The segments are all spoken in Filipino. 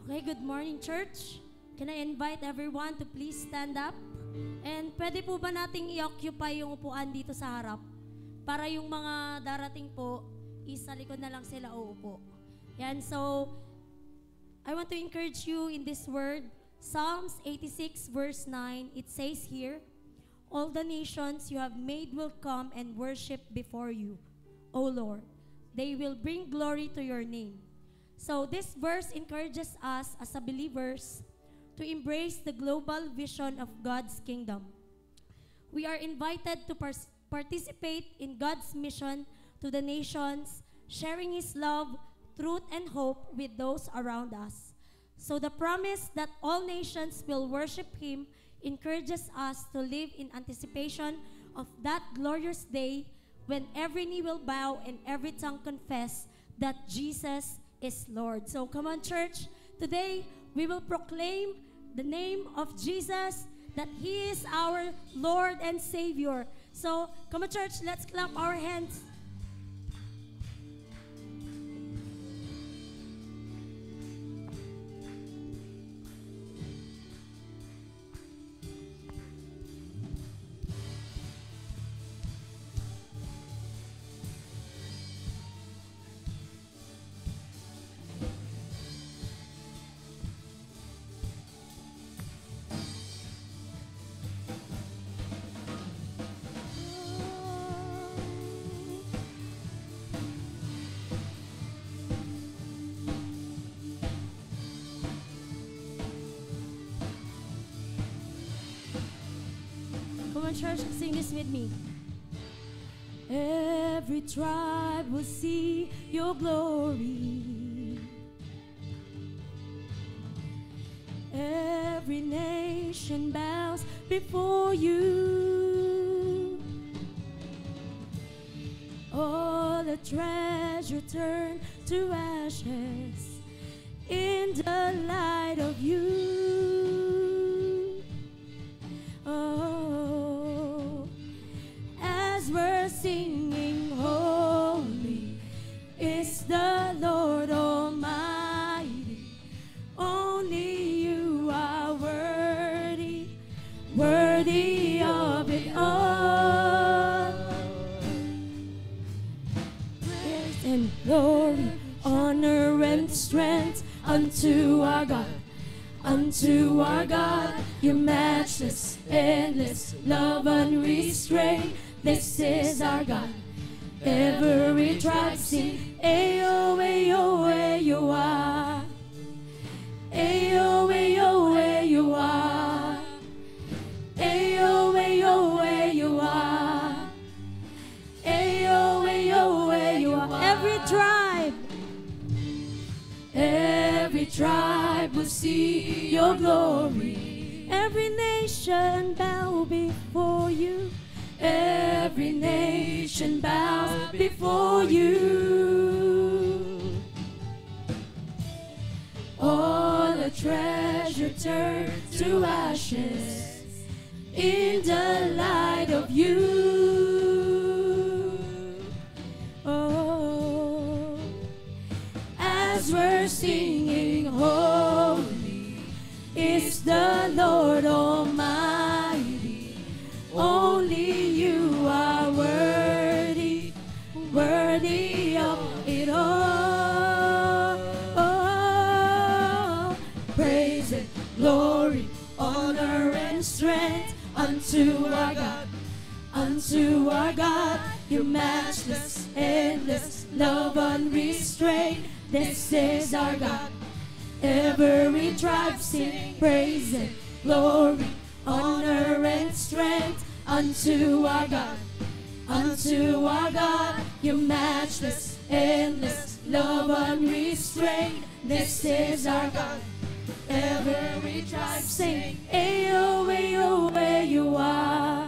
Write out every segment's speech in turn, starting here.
Okay, good morning, church. Can I invite everyone to please stand up? And pwede po ba nating i-occupy yung upuan dito sa harap? Para yung mga darating po, isa likod na lang sila uupo. Yan, so, I want to encourage you in this word. Psalms 86 verse 9, it says here, all the nations you have made will come and worship before you, O Lord. They will bring glory to your name. So this verse encourages us as a believers to embrace the global vision of God's kingdom. We are invited to participate in God's mission to the nations, sharing His love, truth, and hope with those around us. So the promise that all nations will worship Him encourages us to live in anticipation of that glorious day when every knee will bow and every tongue confess that Jesus is Lord. So come on, church. Today, we will proclaim the name of Jesus, that He is our Lord and Savior. So come on, church. Let's clap our hands. Come on, church, sing this with me. Every tribe will see your glory. Every nation bows before you. All the treasure turned to ashes in the light of you. Oh, as we're singing, holy is the Lord Almighty. Only you are worthy, worthy of it all. Praise and glory, honor and strength unto our God. Unto our God, your matchless, endless love unrestrained. This is our God. Every tribe sing, Ayo, Ayo, where you are. Ayo, Ayo, where you are. Ayo, Ayo, where you are. Ayo, Ayo, where you are. Every tribe will see your glory. Every nation bow before you. Every nation bows before you. All the treasure turned to ashes in the light of you. Oh, as we're singing, holy is the Lord Almighty. Only you are worthy, worthy of it all. Oh, praise and glory, honor and strength unto our God. Unto our God, your matchless, endless love unrestrained. This is our God. Every tribe sing, praise and glory, honor and strength unto our God. Unto our God, your matchless, endless love unrestrained. This is our God. Every tribe sing, Ayo, Ayo, where you are.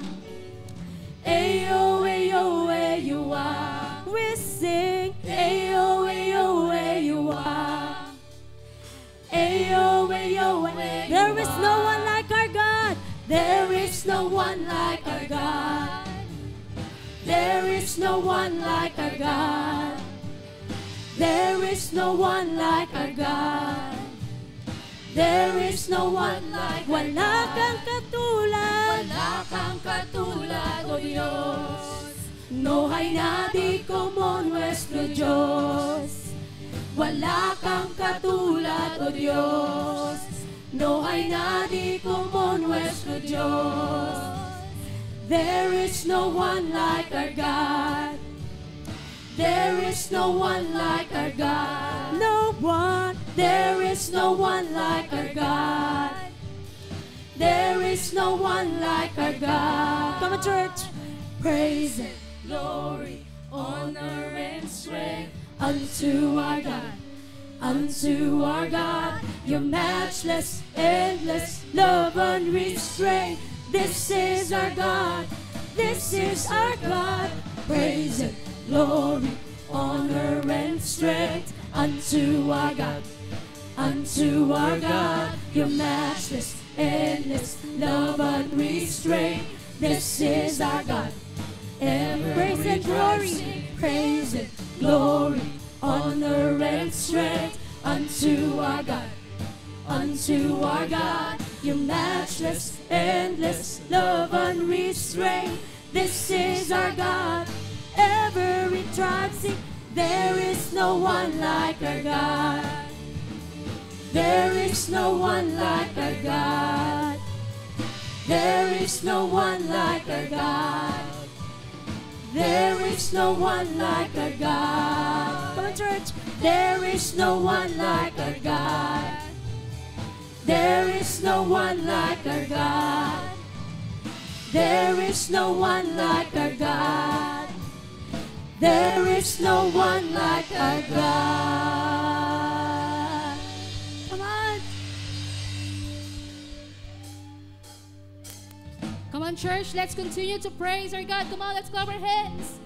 Ayo, Ayo, where you are. We sing, Ayo, Ayo, where you are. Ayo, Ayo, where you are. There is no one like our God. There is no one like our God. There is no one like our God. There is no one like our God. There is no one like wala kang katulad. Wala kang katulad, O Diyos. No hay nadie como nuestro Diyos. Wala kang katulad, O Diyos. No hay nadie como nuestro Diyos. There is no one like our God. There is no one like our God. No one. There is no one like our God. There is no one like our God. Come on, church. Praise and glory, honor and strength unto our God. Unto our God, your matchless, endless love unrestrained. This is our God. This is our God. Praise and glory, honor and strength unto our God. Unto our God, your matchless, endless love unrestrained. This is our God. And praise and glory, praise and glory, honor and strength unto our God. Unto our God, your matchless, endless love unrestrained. This is our God. Every tribe sing, there is no one like our God. There is no one like our God. There is no one like our God. There is no one like our God. Come on, church. There is no one like our God. There is no one like our God. There is no one like our God. There is no one like our God. Come on. Come on, church, let's continue to praise our God. Come on, let's clap our hands.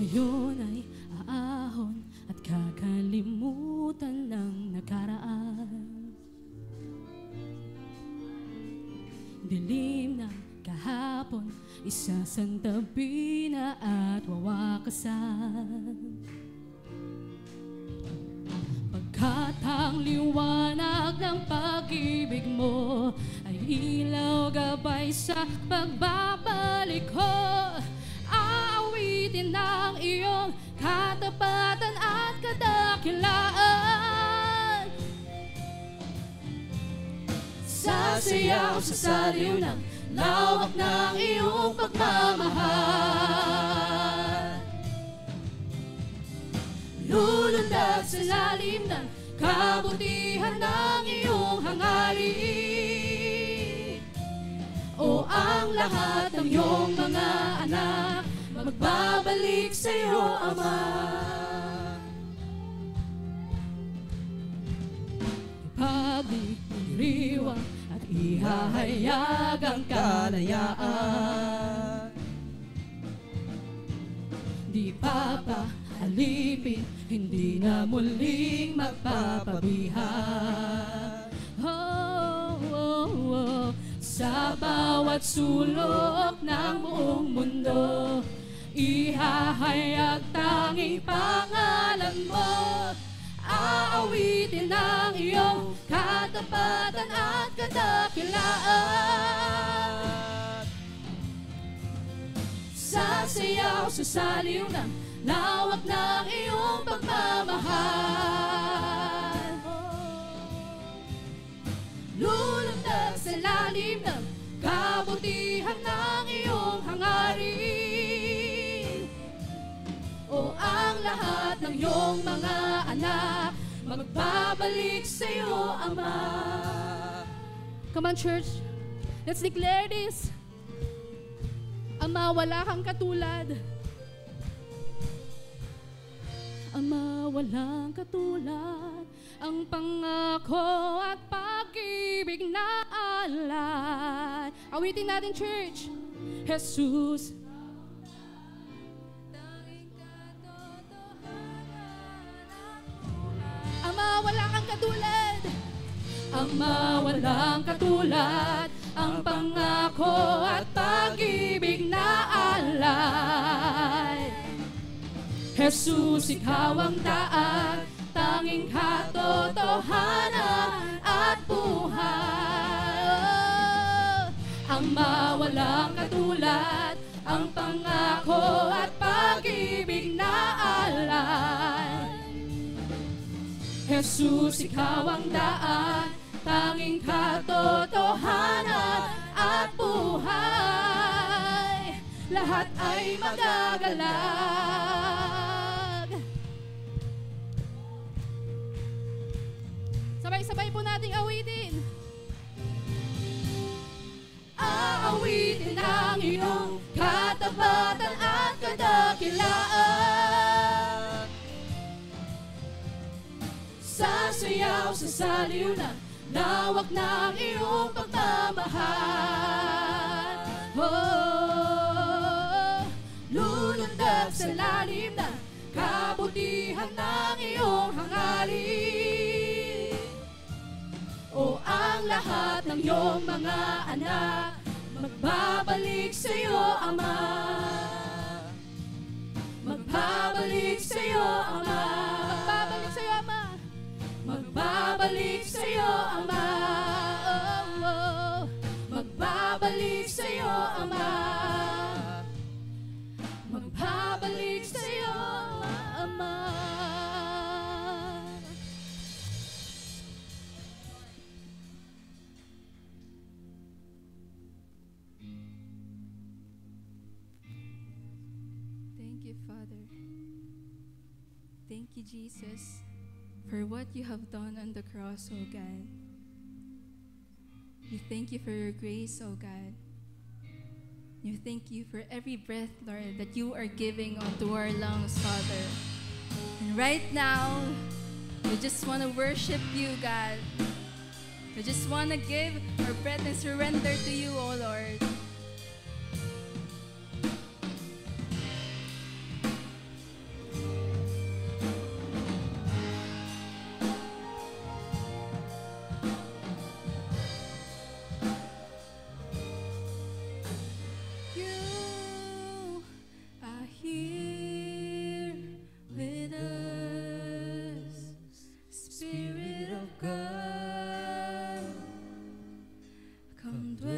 Ngayon ay aahon at kakalimutan ng nakaraan. Dilim ng kahapon, isasantabi na at wawakasan. Pagkat ang liwanag ng pag-ibig mo ay ilaw gabay sa pagbabalik ko. Aawitin ng iyong katapatan at kadakilaan. Sasayaw sa saliw ng lawak ng iyong pagmamahal. Lulundag sa lalim ng kabutihan ng iyong hangarin. O ang lahat ng iyong mga anak magbabalik sa iyo, Ama. Ipagdiriwang at ihahayag ang kalayaan. Di papahalipin, hindi na muling magpapabihan. Oh, oh, oh. Sa bawat sulok ng buong mundo, ihahayag tanging pangalan mo. Aawitin ang iyong katapatan at kadakilaan. Sasayaw sa saliw ng lawak ng iyong pagmamahal. Lulundag sa lalim ng kabutihan ng iyong hangarin. O ang lahat ng iyong mga anak magbabalik sa iyo, Ama. Come on, church. Let's declare this. Ama, wala kang katulad. Ama, walang katulad, ang pangako at pag-ibig na alay. Awitin natin, church. Jesus, Ama, wala kang katulad. ang mawalang katulad, ang pangako at pag-ibig na alay. Jesus, ikaw ang daan, tanging katotohanan at buhay. Ang mawalang katulad, ang pangako at pag-ibig na alay. Jesus, ikaw ang daan, tanging katotohanan at buhay. Lahat ay magagalag. Sabay-sabay po nating awitin. Aawitin ang iyong katapatan at kadakilaan. Sasayaw sa saliw na lawak ng iyong pagmamahal. Oh, lulundag sa lalim ng kabutihan ng iyong hangarin. O ang lahat ng iyong mga anak magbabalik sa iyo, Ama. Magbabalik sa iyo, Ama. Magbabalik sa iyo, Ama. Magbabalik sa iyo, Ama. Oh, oh. Magbabalik sa iyo, Ama. Magbabalik sa iyo, Ama. Thank you, Father. Thank you, Jesus, for what you have done on the cross, oh God. We thank you for your grace, oh God. We thank you for every breath, Lord, that you are giving onto our lungs, Father. And right now, we just want to worship you, God. We just want to give our breath and surrender to you, oh Lord. Come dwell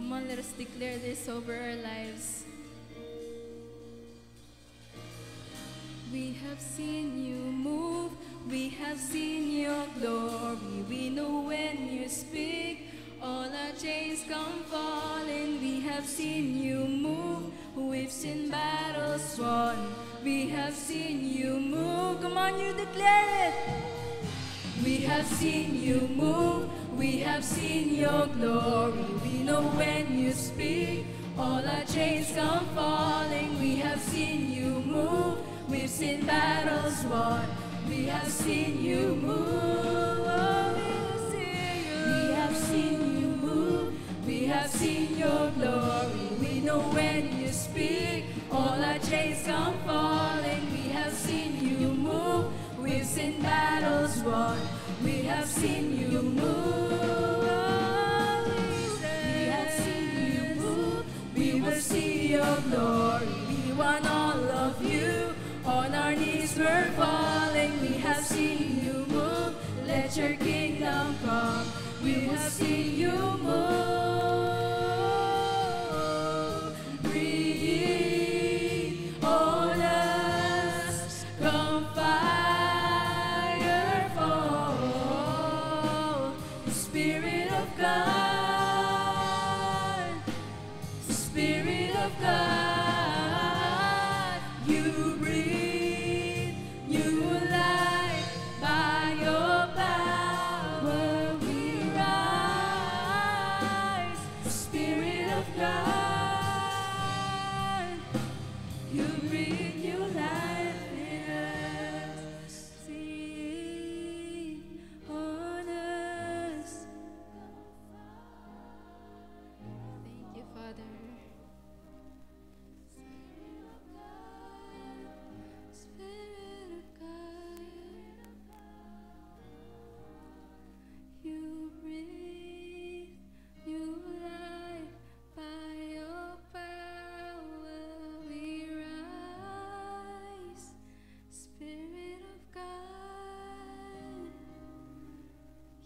Come on, let us declare this over our lives. We have seen you move, we have seen your glory. We know when you speak, all our chains come falling. We have seen you move, we've seen battles won. We have seen you move, come on, you declare it. We have seen you move, we have seen your glory. We know when you speak, all our chains come falling. We have seen you move, we've seen battles won. We have seen you move. Oh, we have seen you move. We have seen your glory. We know when you speak, all our chains come falling. We have seen you move. We've seen battles won. We have seen you move. We have seen you move. We will see your glory. We want all of you. On our knees we're falling. We have seen you move. Let your kingdom come. We have seen you move. Breathe on us. Come fire fall. Spirit of God. Spirit of God. You breathe new life by your power. We rise. Spirit of God. You breathe new life in us. See on us. Thank you, Father. Spirit of God, you breathe new life by your power. We rise, Spirit of God,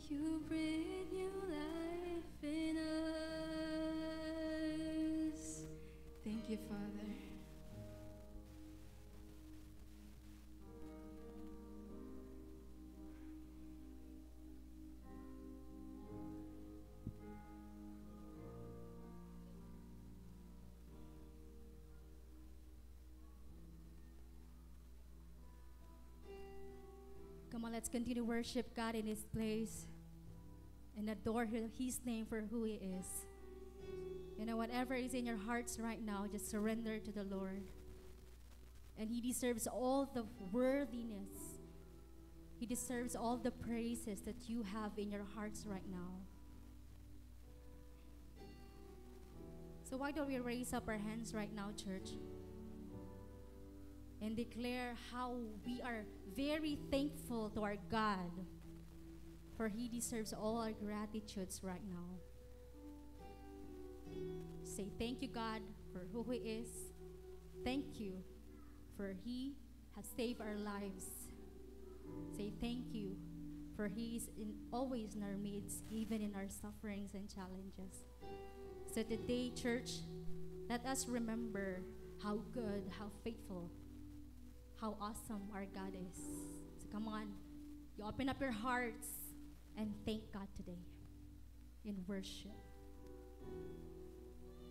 you breathe new life in us. Thank you, Father. Come on, let's continue to worship God in His place and adore His name for who He is. You know, whatever is in your hearts right now, just surrender to the Lord. And He deserves all the worthiness. He deserves all the praises that you have in your hearts right now. So why don't we raise up our hands right now, church? And declare how we are very thankful to our God, for He deserves all our gratitudes right now. Say thank you, God, for who He is. Thank you for He has saved our lives. Say thank you for He is always in our midst, even in our sufferings and challenges. So today, church, let us remember how good, how faithful, how awesome our God is. So come on, you open up your hearts and thank God today in worship.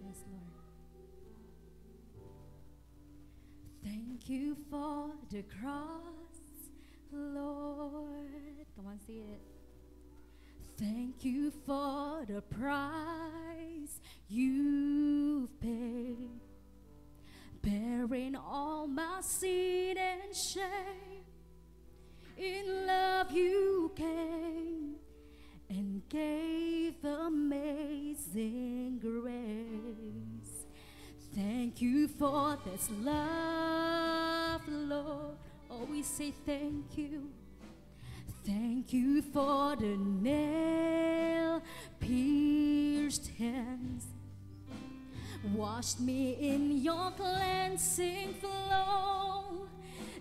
Yes, Lord. Thank you for the cross, Lord. Come on, say it. Thank you for the price you've paid, bearing all my sin and shame. In love you came and gave amazing grace. Thank you for this love, Lord. Oh, we say thank you. Thank you for the nail-pierced hands. Washed me in your cleansing flow.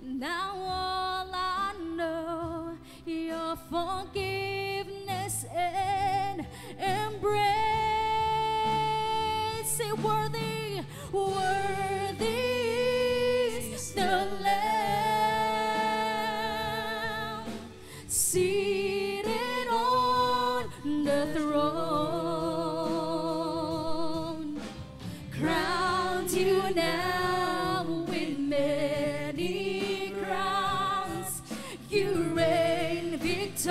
Now all I know, your forgiveness. forgiveness and embrace. worthy, worthy is the Lamb seated on the throne. Crowned you now with many crowns. You reign victorious,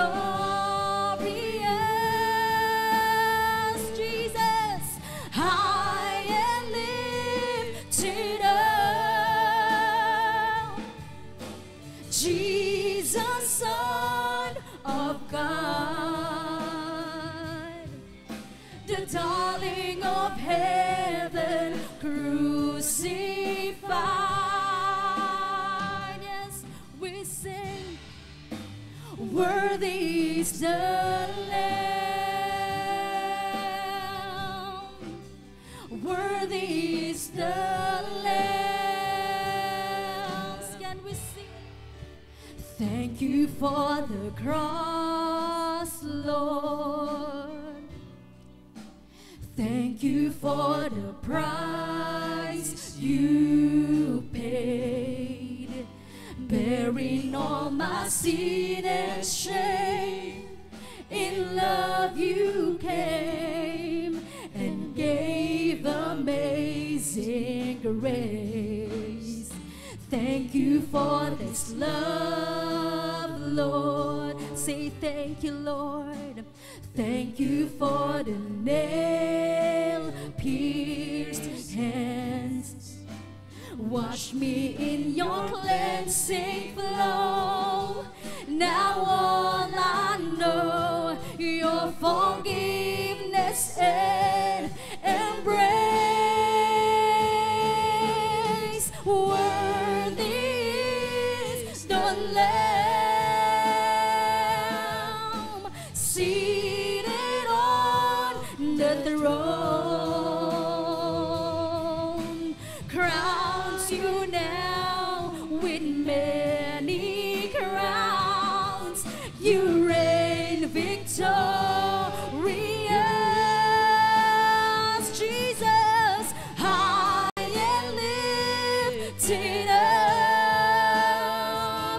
Jesus, high and lifted up. Jesus, Son of God, the darling of heaven, crucified. Yes, we sing, worthy is the Lamb, worthy is the Lamb. Can we sing? Thank you for the cross, Lord. Thank you for the price you paid, bearing all my sin and shame. In love you came and gave amazing grace. Thank you for this love, Lord. Say thank you, Lord. Thank you for the nail-pierced hands. Wash me in your cleansing flow. Now all I know, your forgiveness and embrace. Worthy is the Lamb seated on the throne. Crowns you now with many crowns. You reign victorious, Jesus, high and lifted up,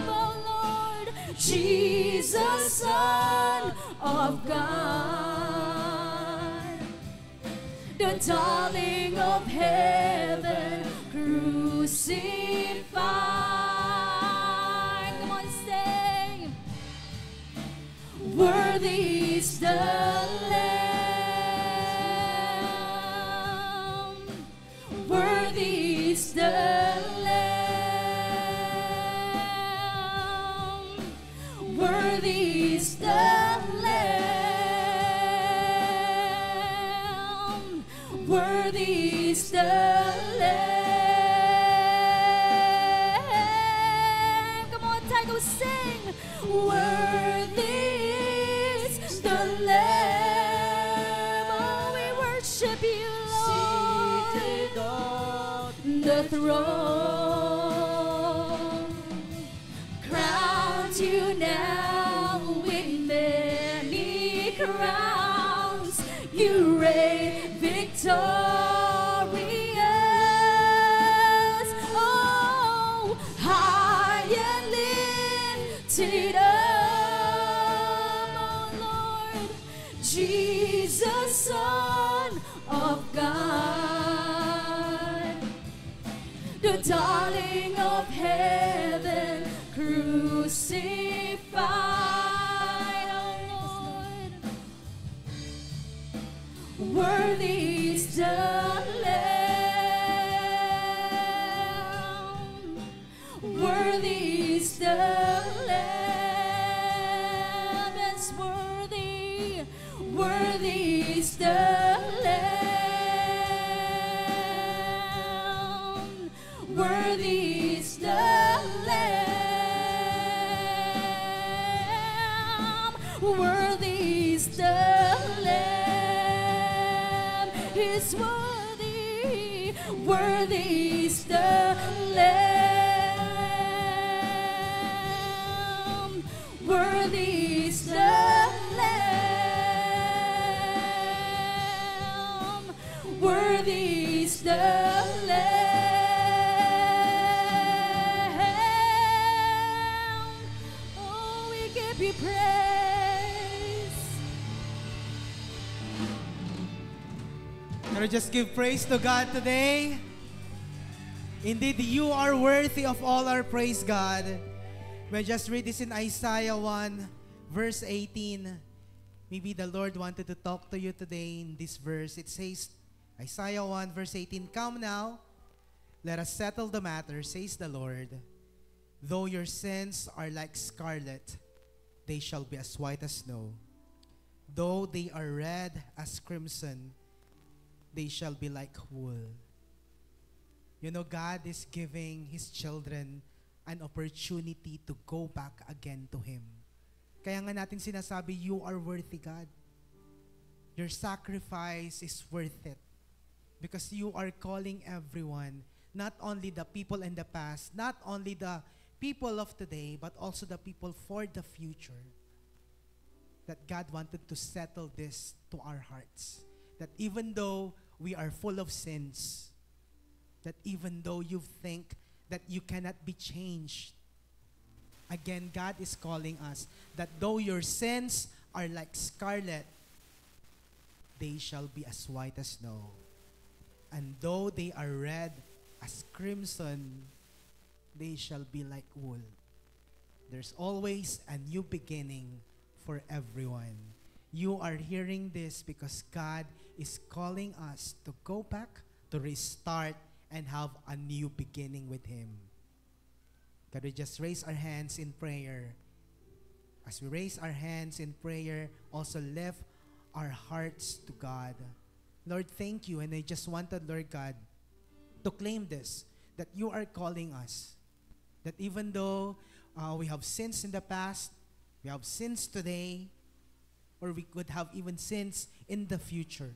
oh Lord, Jesus, Son of God, the darling of heaven, crucified. Come on, sing. Worthy is the Lamb, worthy is the Lamb, worthy is the Lamb, worthy is the Lamb. Come on, Tago, sing. Worthy is the Lamb. Oh, we worship you, Lord. Seated on the throne. Crowned you now with many crowns. You reign victorious. Oh, high and lifted up, oh Lord, Jesus, Son of God, the darling of heaven, crucified, oh Lord. Worthy is the Lamb, worthy is the Lamb, yes, worthy, worthy is the Lamb, worthy is the Lamb, worthy is the Lamb, is worthy, worthy is the Lamb, worthy is the Lamb, worthy is is the Lamb. Oh, we give you praise. Can we just give praise to God today? Indeed, you are worthy of all our praise, God. We just read this in Isaiah 1, verse 18. Maybe the Lord wanted to talk to you today in this verse. It says, Isaiah 1, verse 18, "Come now, let us settle the matter, says the Lord. Though your sins are like scarlet, they shall be as white as snow. Though they are red as crimson, they shall be like wool." You know, God is giving His children an opportunity to go back again to Him. Kaya nga natin sinasabi, you are worthy, God. Your sacrifice is worth it. Because you are calling everyone, not only the people in the past, not only the people of today, but also the people for the future. That God wanted to settle this to our hearts. That even though we are full of sins, that even though you think that you cannot be changed, again, God is calling us that though your sins are like scarlet, they shall be as white as snow. And though they are red as crimson, they shall be like wool. There's always a new beginning for everyone. You are hearing this because God is calling us to go back, to restart, and have a new beginning with Him. Can we just raise our hands in prayer? As we raise our hands in prayer, also lift our hearts to God. Lord, thank you. And I just wanted, Lord God, to claim this, that you are calling us. That even though we have sins in the past, we have sins today, or we could have even sins in the future.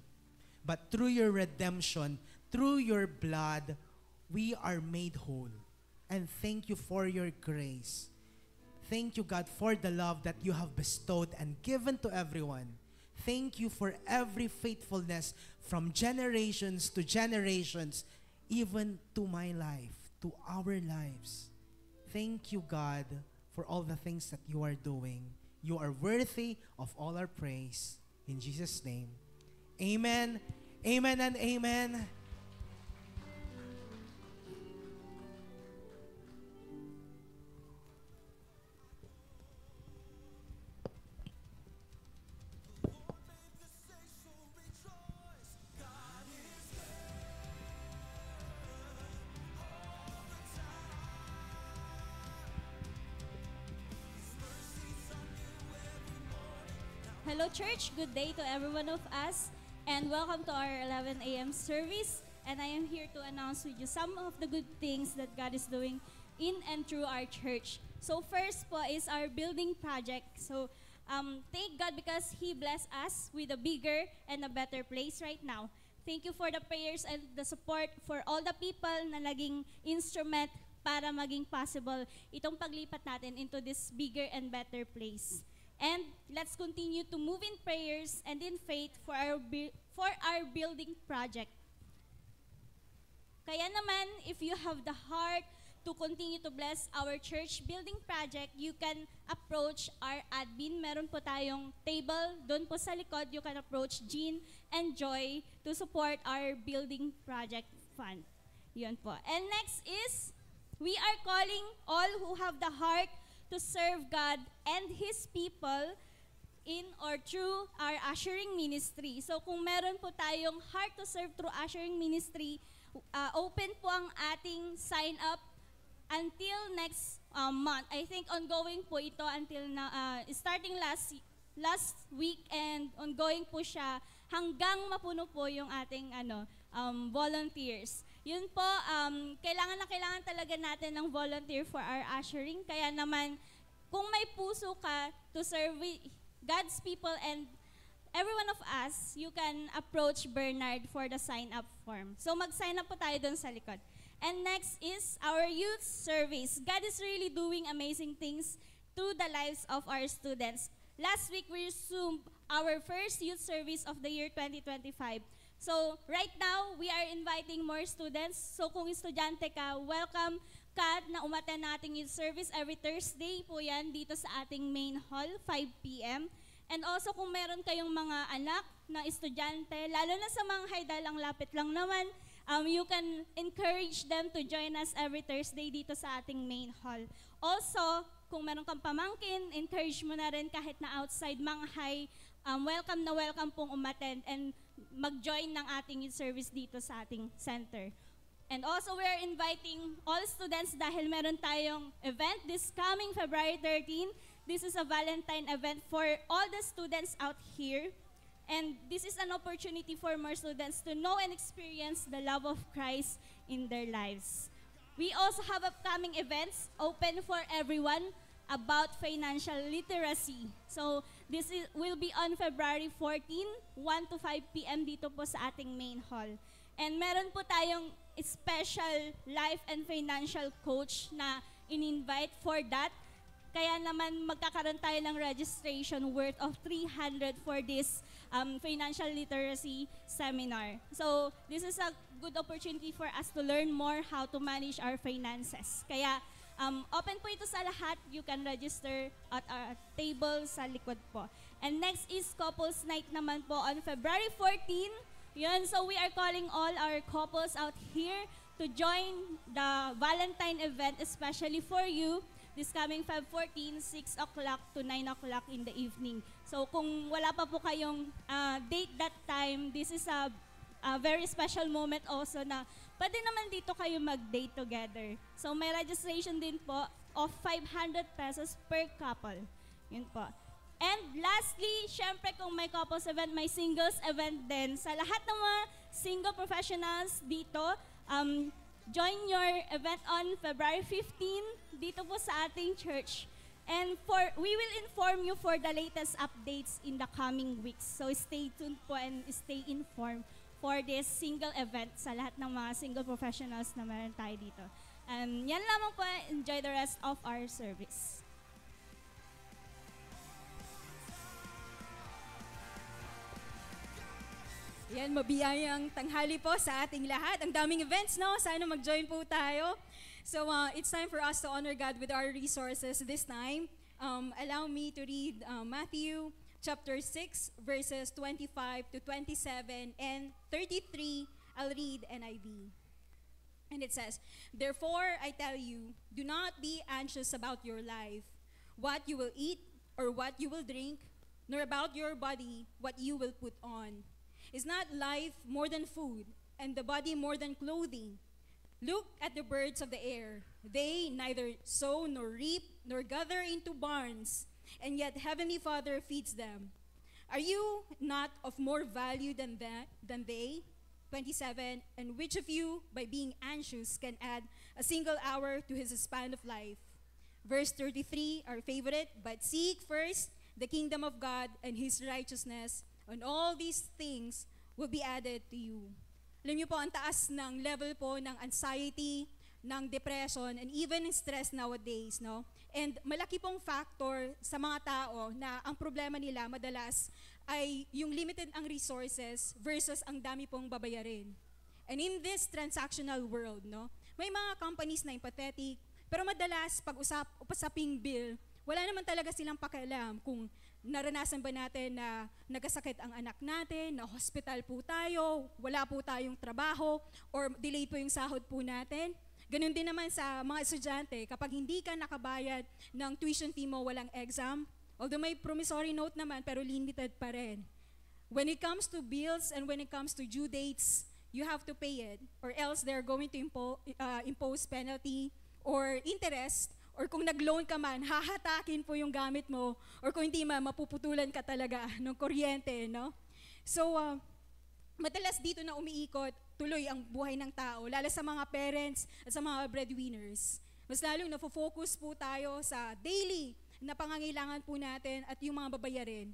But through your redemption, through your blood, we are made whole. And thank you for your grace. Thank you, God, for the love that you have bestowed and given to everyone. Thank you for every faithfulness from generations to generations, even to my life, to our lives. Thank you, God, for all the things that you are doing. You are worthy of all our praise. In Jesus' name, amen, amen, and amen. Hello, church. Good day to every one of us, and welcome to our 11 a.m. service. And I am here to announce with you some of the good things that God is doing in and through our church. So first po is our building project. So thank God because He blessed us with a bigger and a better place right now. Thank you for the prayers and the support for all the people na naging instrument para maging possible itong paglipat natin into this bigger and better place. And let's continue to move in prayers and in faith for our building project. Kaya naman, if you have the heart to continue to bless our church building project, you can approach our admin. Meron po tayong table doon po sa likod. You can approach Jean and Joy to support our building project fund. Yun po. And next is, we are calling all who have the heart to serve God and His people in or through our ushering ministry. So kung meron po tayong heart to serve through ushering ministry, open po ang ating sign up until next month. I think ongoing po ito until starting last week and ongoing po siya hanggang mapuno po yung ating volunteers. Yun po, kailangan talaga natin ng volunteer for our ushering. Kaya naman, kung may puso ka to serve God's people and every one of us, you can approach Bernard for the sign-up form. So mag-sign up po tayo doon sa likod. And next is our youth service. God is really doing amazing things to the lives of our students. Last week, we resumed our first youth service of the year 2025. So right now, we are inviting more students. So kung estudyante ka, welcome ka na umattend nating youth service every Thursday po yan dito sa ating main hall, 5 p.m. And also kung meron kayong mga anak na estudyante, lalo na sa mga Haydal, ang lapit lang naman, you can encourage them to join us every Thursday dito sa ating main hall. Also, kung meron kang pamangkin, encourage mo na rin kahit na outside Manghay, welcome na welcome pong umattend and mag-join ng ating youth service dito sa ating center. And also, we are inviting all students dahil meron tayong event this coming February 13. This is a Valentine event for all the students out here. And this is an opportunity for more students to know and experience the love of Christ in their lives. We also have upcoming events open for everyone about financial literacy. So will be on February 14, 1 to 5 p.m. dito po sa ating main hall. And meron po tayong special life and financial coach na in-invite for that. Kaya naman magkakaroon tayo ng registration worth of 300 for this financial literacy seminar. So this is a good opportunity for us to learn more how to manage our finances. Kaya open po ito sa lahat. You can register at our table sa likod po. And next is Couples Night naman po on February 14. Yun, so we are calling all our couples out here to join the Valentine event, especially for you. This coming Feb 14, 6 o'clock to 9 o'clock in the evening. So kung wala pa po kayong date that time, this is a very special moment also na pwede naman dito kayo mag-date together. So may registration din po of 500 pesos per couple. Yun po. And lastly, syempre kung may couples event, may singles event din. Sa lahat ng mga single professionals dito, join your event on February 15 dito po sa ating church. And we will inform you for the latest updates in the coming weeks. So stay tuned po and stay informed for this single event sa lahat ng mga single professionals na meron tayo dito. Yan lamang po. Enjoy the rest of our service. Yan, mabiyayang tanghali po sa ating lahat. Ang daming events, no? Sana mag-join po tayo. So, it's time for us to honor God with our resources this time. Allow me to read Matthew chapter 6, verses 25 to 27 and 33. I'll read NIV. And it says, "Therefore, I tell you, do not be anxious about your life, what you will eat or what you will drink, nor about your body, what you will put on. Is not life more than food, and the body more than clothing? Look at the birds of the air. They neither sow nor reap nor gather into barns, and yet Heavenly Father feeds them. Are you not of more value than they?" 27, "And which of you, by being anxious, can add a single hour to his span of life?" Verse 33, our favorite, "But seek first the kingdom of God and His righteousness, and all these things will be added to you." Alam niyo po, ang taas ng level po ng anxiety, ng depression, and even stress nowadays, no? And malaki pong factor sa mga tao na ang problema nila madalas ay yung limited ang resources versus ang dami pong babayarin. And in this transactional world, no, may mga companies na empathetic, pero madalas pag usaping bill, wala naman talaga silang pakialam kung naranasan ba natin na nagasakit ang anak natin, na hospital po tayo, wala po tayong trabaho, or delayed po yung sahod po natin. Ganun din naman sa mga estudyante, kapag hindi ka nakabayad ng tuition fee mo, walang exam, although may promissory note naman, pero limited pa rin. When it comes to bills and when it comes to due dates, you have to pay it, or else they're going to impose penalty or interest. Or kung nag-loan ka man, hahatakin po yung gamit mo. Or kung hindi man, mapuputulan ka talaga ng kuryente, no? So, madalas dito na umiikot tuloy ang buhay ng tao, lalo sa mga parents at sa mga breadwinners. Mas lalong nafo-focus po tayo sa daily na pangangailangan po natin at yung mga babayarin.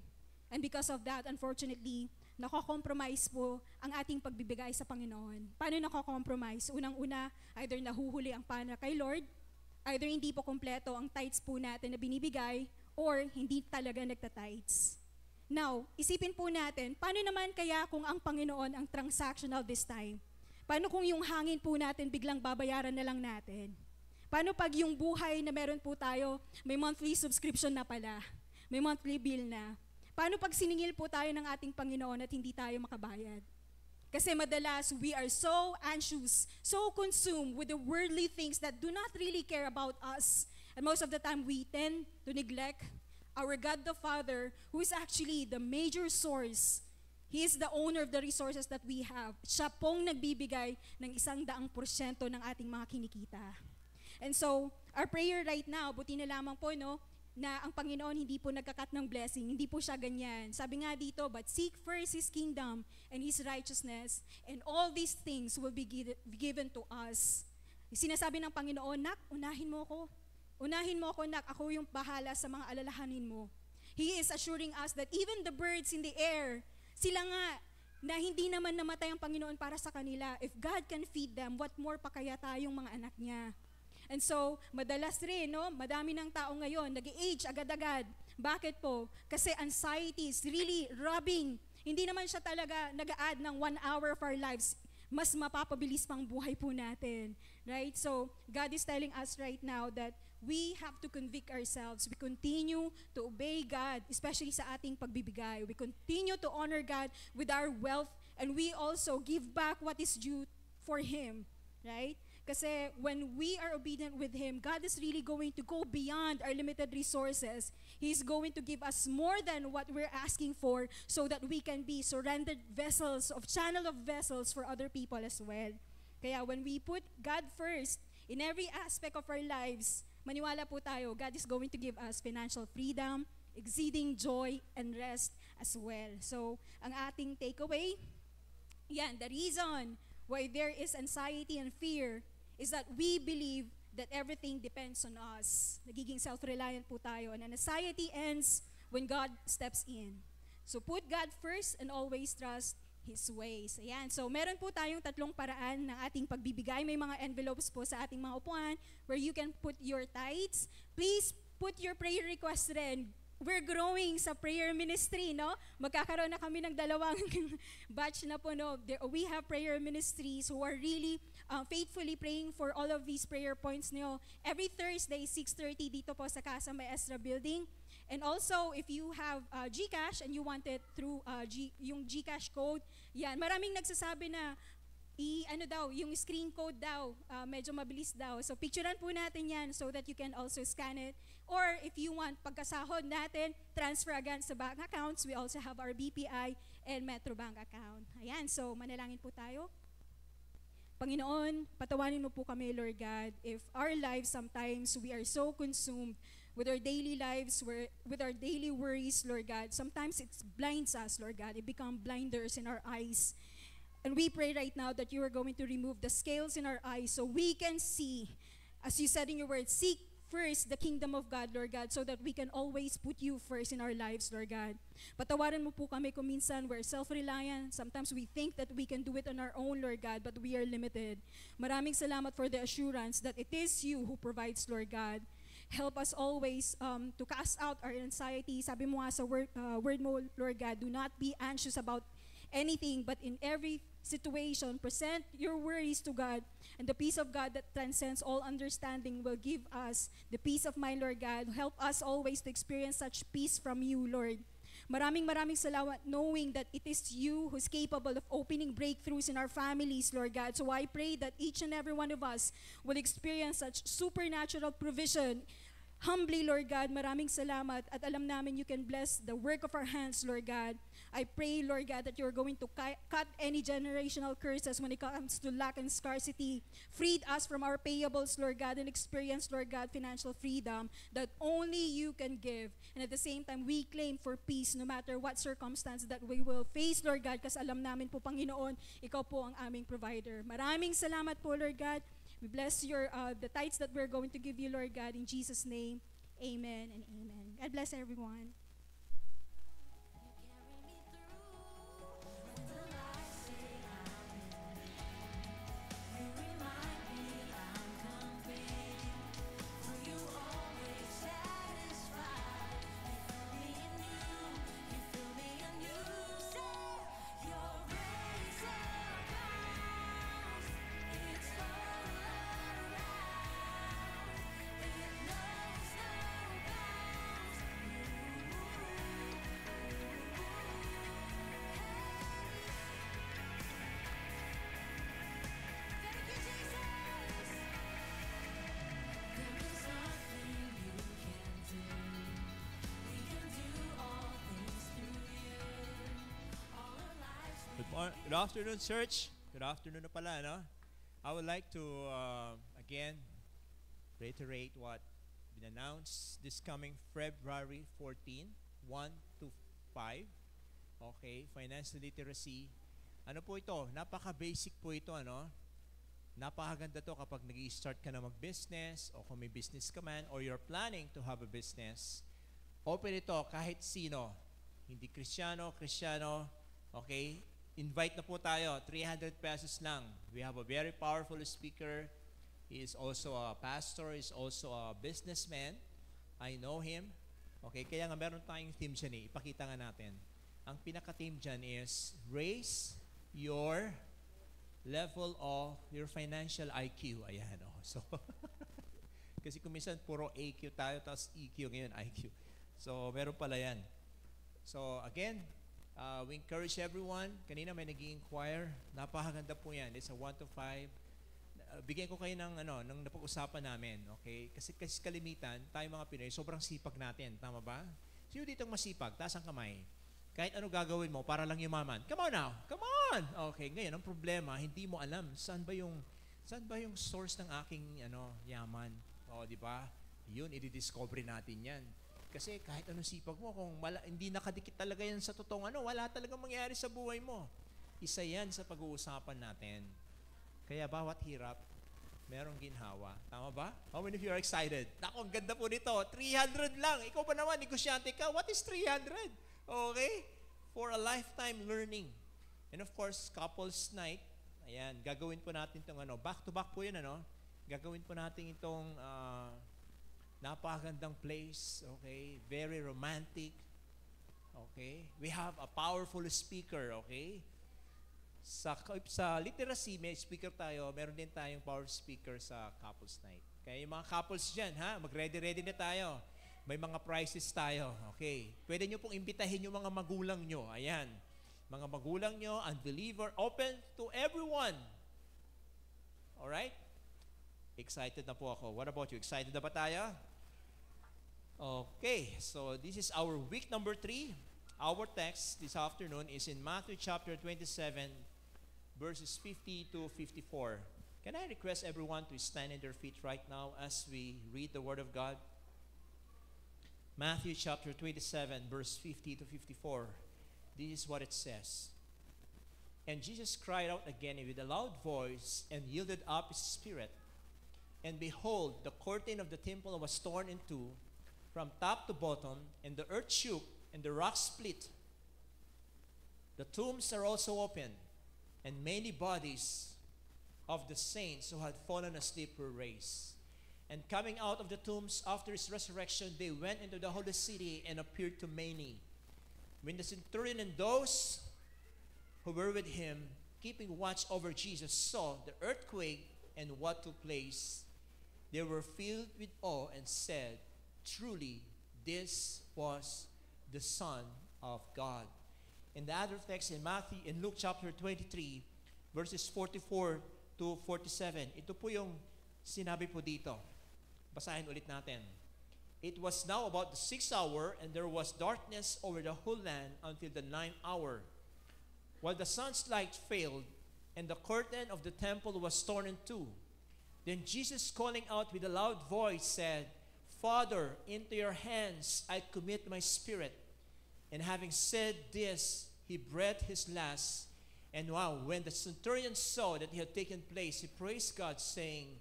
And because of that, unfortunately, nako-compromise po ang ating pagbibigay sa Panginoon. Paano nako-compromise? Unang-una, either nahuhuli ang pana kay Lord, either hindi po kompleto ang tithes po natin na binibigay, or hindi talaga nagta-tithes. Now, isipin po natin, paano naman kaya kung ang Panginoon ang transactional this time? Paano kung yung hangin po natin biglang babayaran na lang natin? Paano pag yung buhay na meron po tayo, may monthly subscription na pala, may monthly bill na? Paano pag siningil po tayo ng ating Panginoon at hindi tayo makabayad? Kasi madalas, we are so anxious, so consumed with the worldly things that do not really care about us. And most of the time, we tend to neglect our God the Father, who is actually the major source. He is the owner of the resources that we have. Siya pong nagbibigay ng 100% ng ating mga kinikita. And so, our prayer right now, buti na lamang po, no, na ang Panginoon hindi po nagkakat ng blessing, hindi po siya ganyan. Sabi nga dito, but seek first His kingdom and His righteousness, and all these things will be given to us. Sinasabi ng Panginoon, nak, unahin mo ko. Unahin mo ako, nak, ako yung bahala sa mga alalahanin mo. He is assuring us that even the birds in the air, sila nga, na hindi naman namatay ang Panginoon para sa kanila. If God can feed them, what more pa kaya tayong mga anak niya? And so, madalas rin, no, madami ng tao ngayon, nag-age agad-agad. Bakit po? Kasi anxiety is really robbing. Hindi naman siya talaga nag-a-add ng 1 hour of our lives. Mas mapapabilis pang buhay po natin. Right? So, God is telling us right now that we have to convict ourselves. We continue to obey God, especially sa ating pagbibigay. We continue to honor God with our wealth, and we also give back what is due for Him. Right? Kasi when we are obedient with Him, God is really going to go beyond our limited resources. He's going to give us more than what we're asking for so that we can be surrendered vessels, channel of vessels for other people as well. Kaya when we put God first in every aspect of our lives, maniwala po tayo, God is going to give us financial freedom, exceeding joy, and rest as well. So, ang ating takeaway, yan, the reason why there is anxiety and fear is that we believe that everything depends on us. Nagiging self-reliant po tayo. And anxiety ends when God steps in. So put God first and always trust His ways. Ayan. So meron po tayong 3 paraan ng ating pagbibigay. May mga envelopes po sa ating mga upuan where you can put your tithes. Please put your prayer requests rin. We're growing sa prayer ministry, no? Magkakaroon na kami ng 2 batch na po, no? We have prayer ministries who are really faithfully praying for all of these prayer points niyo. Every Thursday, 6:30 dito po sa Casa Maestra Building. And also, if you have GCash and you want it through yung GCash code, yan. Maraming nagsasabi na yung screen code daw, medyo mabilis daw. So picturean po natin yan so that you can also scan it. Or if you want, pagkasahod natin, transfer agad sa bank accounts. We also have our BPI and Metro Bank account. Ayan, so manalangin po tayo. Panginoon, patawanin mo po kami, Lord God, if our lives sometimes we are so consumed with our daily lives, with our daily worries, Lord God. Sometimes it blinds us, Lord God. It becomes blinders in our eyes. And we pray right now that you are going to remove the scales in our eyes so we can see, as you said in your word, seek first the kingdom of God, Lord God, so that we can always put you first in our lives, Lord God. Patawarin mo po kami kung minsan we're self-reliant. Sometimes we think that we can do it on our own, Lord God, but we are limited. Maraming salamat for the assurance that it is you who provides, Lord God. Help us always to cast out our anxiety. Sabi mo nga sa word mo, Lord God, do not be anxious about anything, but in every situation, present your worries to God, and the peace of God that transcends all understanding will give us the peace of mind, Lord God. Help us always to experience such peace from you, Lord. Maraming salamat knowing that it is you who's capable of opening breakthroughs in our families, Lord God. So I pray that each and every one of us will experience such supernatural provision. Humbly, Lord God, maraming salamat at alam namin you can bless the work of our hands, Lord God. I pray, Lord God, that you're going to cut any generational curses when it comes to lack and scarcity. Freed us from our payables, Lord God, and experience, Lord God, financial freedom that only you can give. And at the same time, we claim for peace no matter what circumstance that we will face, Lord God, kasi alam namin po, Panginoon, ikaw po ang aming provider. Maraming salamat po, Lord God. We bless the tithes that we're going to give you, Lord God, in Jesus' name. Amen and amen. God bless everyone. You Good afternoon, church. Good afternoon na pala, no? I would like to, again, reiterate what been announced this coming February 14, 1 to 5. Okay, financial literacy. Ano po ito? Napaka-basic po ito, ano? Napakaganda to kapag nag-i-start ka na mag-business o kung may business ka man or you're planning to have a business. Open ito kahit sino. Hindi Kristiyano, okay? Invite na po tayo, 300 pesos lang. We have a very powerful speaker. He is also a pastor, he is also a businessman. I know him. Okay, kaya nga meron tayong theme dyan eh. Ipakita nga natin. Ang pinaka-theme dyan is raise your level of your financial IQ. Ayan, oh. So, kasi kung minsan puro AQ tayo, tapos EQ ngayon, IQ. So, meron pala yan. So, again, we encourage everyone. Kanina may nag-i-inquire. Napakaganda po yan. It's a 1 to 5. Bigyan ko kayo ng napag-usapan namin. Okay? Kasi kalimitan, tayo mga Pinoy, sobrang sipag natin. Tama ba? Sino ditong masipag? Taas ang kamay. Kahit ano gagawin mo para lang yumaman. Come on now. Come on. Okay, ngayon ang problema, hindi mo alam saan ba yung source ng aking yaman. O, di ba? Yun, i-discover natin 'yan. Kasi kahit anong sipag mo, kung hindi nakadikit talaga yan sa totoong wala talagang mangyayari sa buhay mo. Isa yan sa pag-uusapan natin. Kaya bawat hirap, merong ginhawa. Tama ba? How many of you are excited? Naku, ang ganda po nito. 300 lang. Ikaw pa naman, negosyante ka. What is 300? Okay? For a lifetime learning. And of course, couples night. Ayan, gagawin po natin itong back-to-back po yun, Gagawin po natin itong napakagandang place, okay? Very romantic, okay? We have a powerful speaker, okay? Sa literacy, may speaker tayo, meron din tayong power speaker sa couples night. Kaya yung mga couples dyan, mag-ready na tayo. May mga prizes tayo, okay? Pwede nyo pong imbitahin yung mga magulang nyo, ayan. Mga magulang nyo, unbeliever, open to everyone. Alright? Excited na po ako. What about you? Excited na ba tayo? Okay, so this is our week number 3. Our text this afternoon is in Matthew chapter 27, verses 50 to 54. Can I request everyone to stand in their feet right now as we read the Word of God? Matthew chapter 27, verse 50 to 54. This is what it says. And Jesus cried out again with a loud voice and yielded up his spirit. And behold, the curtain of the temple was torn in two from top to bottom, and the earth shook, and the rocks split. The tombs are also opened, and many bodies of the saints who had fallen asleep were raised. And coming out of the tombs after his resurrection, they went into the holy city and appeared to many. When the centurion and those who were with him, keeping watch over Jesus, saw the earthquake and what took place, they were filled with awe and said, "Truly, this was the Son of God." In the other text in Luke chapter 23, verses 44 to 47, ito po yung sinabi po dito. Basahin ulit natin. It was now about the 6th hour, and there was darkness over the whole land until the 9th hour. While the sun's light failed, and the curtain of the temple was torn in two. Then Jesus, calling out with a loud voice, said, "Father, into your hands I commit my spirit." And having said this, he breathed his last. And when the centurion saw that he had taken place, he praised God, saying,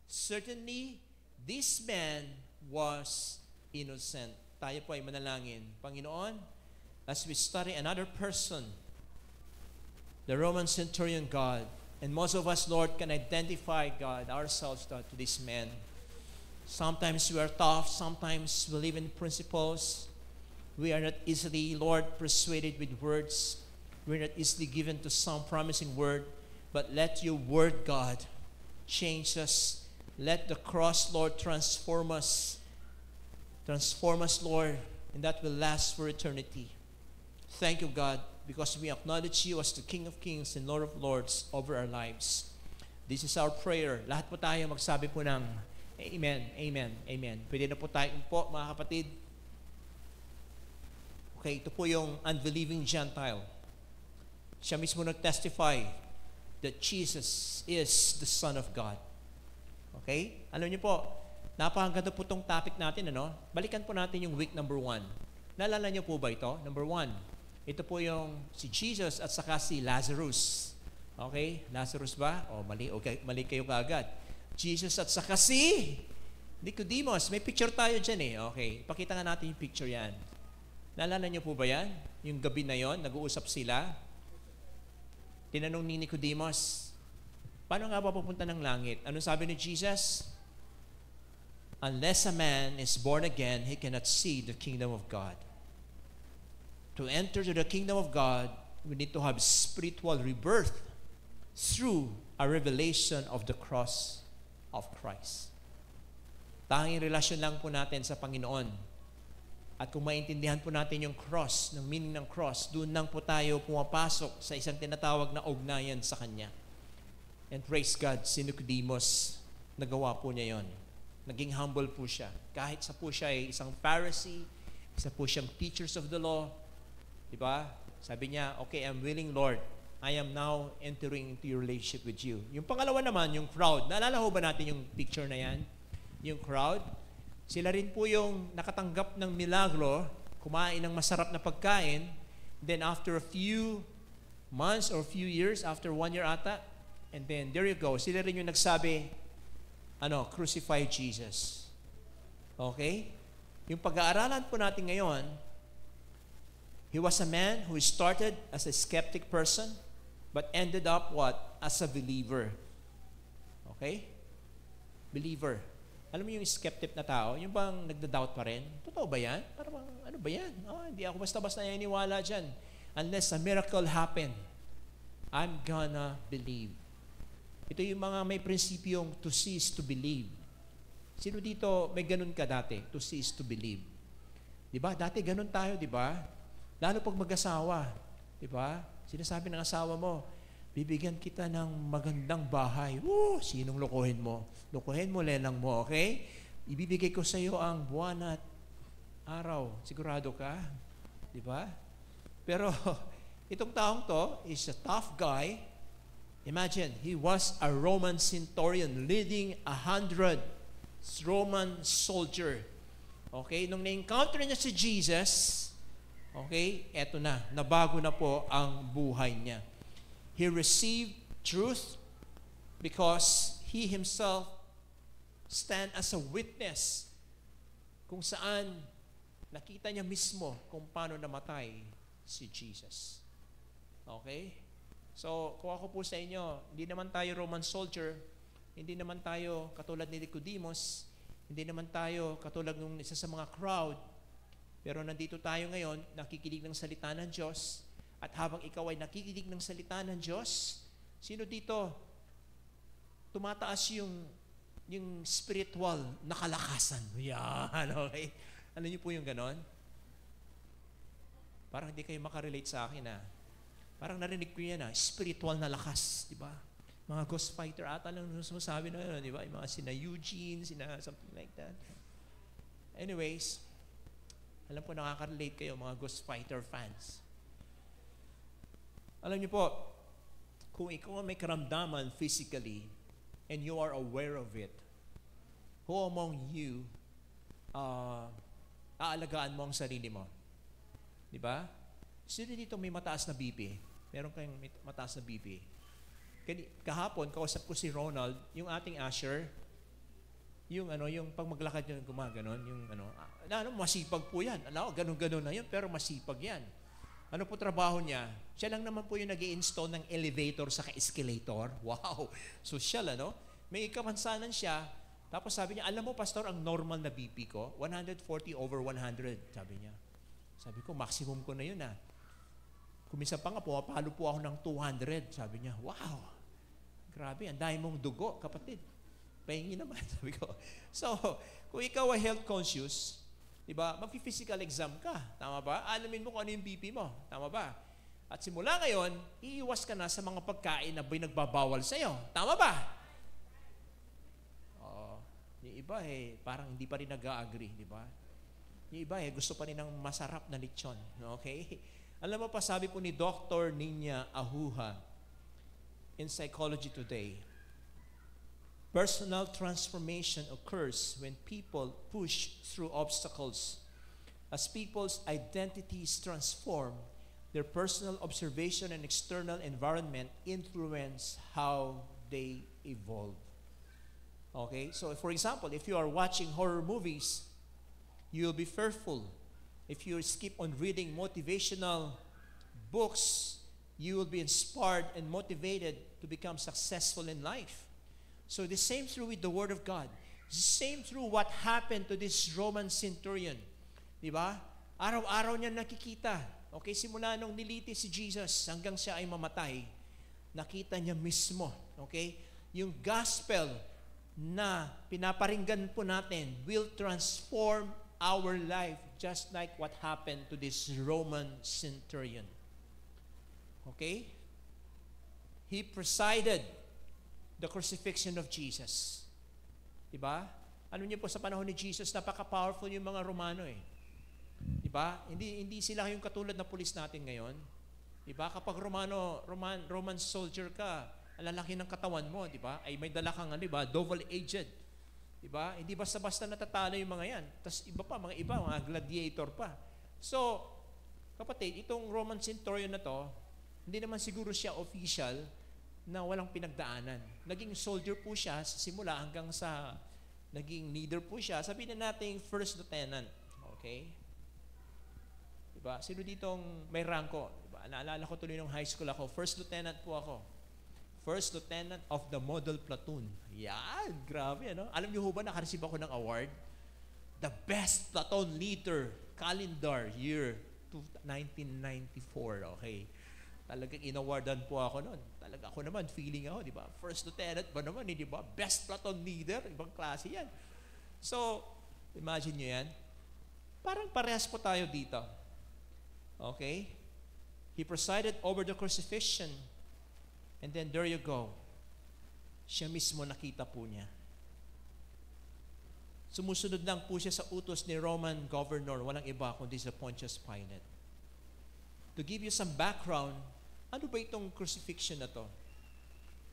"Certainly, this man was innocent." Tayo po ay manalangin. Panginoon, as we study another person, the Roman centurion, God, and most of us, Lord, can identify, God, ourselves, God, to this man. Sometimes we are tough. Sometimes we live in principles. We are not easily, Lord, persuaded with words. We're not easily given to some promising word. But let your word, God, change us. Let the cross, Lord, transform us. Transform us, Lord, and that will last for eternity. Thank you, God, because we acknowledge you as the King of Kings and Lord of Lords over our lives. This is our prayer. Lahat po tayo magsabi po ng Amen, Amen, Amen. Pwede na po tayo po, mga kapatid. Okay, ito po yung unbelieving Gentile. Siya mismo nag-testify that Jesus is the Son of God. Okay? Alam niyo po, napakaganda po itong topic natin, ano? Balikan po natin yung week number 1. Naalala niyo po ba ito? Number 1. Ito po yung si Jesus at saka si Lazarus. Okay? Lazarus ba? O, mali. Okay, mali kayo kaagad. Jesus at saka si Nicodemus. May picture tayo dyan eh. Okay. Pakita nga natin yung picture yan. Naalala niyo po ba yan? Yung gabi na yon, nag-uusap sila. Tinanong ni Nicodemus, paano nga ba pupunta ng langit? Anong sabi ni Jesus? Unless a man is born again, he cannot see the kingdom of God. To enter to the kingdom of God, we need to have spiritual rebirth through a revelation of the cross of Christ. Tanging relasyon lang po natin sa Panginoon. At kung maintindihan po natin yung cross, ng meaning ng cross, doon lang po tayo pumapasok sa isang tinatawag na ugnayan sa Kanya. And praise God, si Nicodemus, nagawa po niya yon. Naging humble po siya. Kahit sa po siya ay isang Pharisee, isa po siyang teachers of the law. Diba? Sabi niya, okay, I'm willing, Lord. I am now entering into your relationship with you. Yung pangalawa naman, yung crowd. Naalala ho ba natin yung picture na yan? Yung crowd. Sila rin po yung nakatanggap ng milagro, kumain ng masarap na pagkain, then after a few months or few years, after 1 year ata, and then there you go, sila rin yung nagsabi, crucify Jesus. Okay? Yung pag-aaralan po natin ngayon, he was a man who started as a skeptic person, but ended up what? As a believer. Okay? Believer. Alam mo yung skeptic na tao, yung bang nagda-doubt pa rin? Totoo ba yan? Parang, ano ba yan? Hindi ako basta-basta naniniwala dyan. Unless a miracle happen, I'm gonna believe. Ito yung mga may prinsipyong to see is to believe. Sino dito may ganun ka dati? To see is to believe. Diba? Dati ganun tayo, diba? Lalo pag mag-asawa. Diba? Sinasabi ng asawa mo, bibigyan kita ng magandang bahay. Sinong lokohin mo? Lokohin mo, lelang mo, okay? Ibibigay ko sa iyo ang buwan at araw. Sigurado ka? Di ba? Pero, itong taong to is a tough guy. Imagine, he was a Roman centurion leading 100 Roman soldier. Okay? Nung na-encounter niya si Jesus, okay, eto na, nabago na po ang buhay niya. He received truth because he himself stand as a witness kung saan nakita niya mismo kung paano namatay si Jesus. Okay? So, kung ako po sa inyo, hindi naman tayo Roman soldier, hindi naman tayo katulad ni Nicodemus, hindi naman tayo katulad ng isa sa mga crowd, pero nandito tayo ngayon, nakikinig ng salita ng Diyos. At habang ikaw ay nakikinig ng salita ng Diyos, sino dito tumataas yung spiritual na kalakasan? Yan, okay? Alam niyo po yung ganon? Parang hindi kayo makarelate sa akin, ha? Parang narinig ko yan, ha? Spiritual na lakas, di ba? Mga ghost fighter ata lang sumasabi na yun, di ba? Yung mga sina Eugene, sina something like that. Anyways, alam ko nakaka-relate kayo, mga ghost fighter fans. Alam niyo po, kung ikaw may karamdaman physically and you are aware of it, who among you aalagaan mo ang sarili mo? Di ba? Sino dito may mataas na BP? Meron kayong mataas na BP? Kahapon, kausap ko si Ronald, yung ating usher, yung pag maglakad yun, gumaganon, masipag po yan. Ganun-ganon na yun, pero masipag yan. Ano po trabaho niya? Siya lang naman po yung nag-i-install ng elevator sa escalator. Wow! Social, May kamansanan siya. Tapos sabi niya, alam mo, Pastor, ang normal na BP ko, 140/100, sabi niya. Sabi ko, maximum ko na yun, Kuminsan pa nga, pumapalo po ako ng 200. Sabi niya, wow! Grabe, ang dahil mong dugo, kapatid. Pahingi naman, sabi ko. So, kung ikaw ay health conscious, diba, mag-physical exam ka. Tama ba? Alamin mo kung ano yung BP mo. Tama ba? At simula ngayon, iiwas ka na sa mga pagkain na nagbabawal sa'yo. Tama ba? Yung iba parang hindi pa rin nag-agree, di ba? Yung iba gusto pa rin ng masarap na lechon. Okay? Alam mo pa, sabi po ni Dr. Ninya Ahuja in Psychology Today, personal transformation occurs when people push through obstacles. As people's identities transform, their personal observation and external environment influence how they evolve. Okay? So, for example, if you are watching horror movies, you will be fearful. If you skip on reading motivational books, you will be inspired and motivated to become successful in life. So the same through with the Word of God. The same through what happened to this Roman centurion. Di ba? Araw-araw niya nakikita. Okay, simula nung nilitis si Jesus hanggang siya ay mamatay, nakita niya mismo. Okay? Yung gospel na pinaparinggan po natin will transform our life just like what happened to this Roman centurion. Okay? He presided the crucifixion of Jesus. Diba? Ano niyo po, sa panahon ni Jesus, napaka-powerful yung mga Romano eh. Diba? Hindi sila yung katulad na pulis natin ngayon. Diba? Kapag Roman soldier ka, ang lalaki ng katawan mo, diba? Ay may dala kang, diba? Double-aged. Diba? Hindi basta-basta natatalo yung mga yan. Tapos mga gladiator pa. So, kapatid, itong Roman centurion na to, hindi naman siguro siya official na walang pinagdaanan. Naging soldier po siya sa simula hanggang sa naging leader po siya. Sabihin na natin first lieutenant. Okay? Diba? Sino ditong may ranko? Diba? Naalala ko tuloy nung high school ako. First lieutenant po ako. First Lieutenant of the Model Platoon. Yan, grabe, ano? Alam niyo ho ba, nakareceive ako ng award? The Best Platoon Leader, calendar year 1994, okay? Talagang inawardan po ako noon. Talaga ako naman, feeling ako, di ba? First Lieutenant ba naman, di ba? Best Platoon Leader, ibang klase yan. So, imagine nyo yan. Parang parehas po tayo dito. Okay? He presided over the crucifixion. And then there you go. Siya mismo nakita po niya. Sumusunod lang po siya sa utos ni Roman governor, walang iba kundi sa Pontius Pilate. To give you some background, ano ba itong crucifixion na to?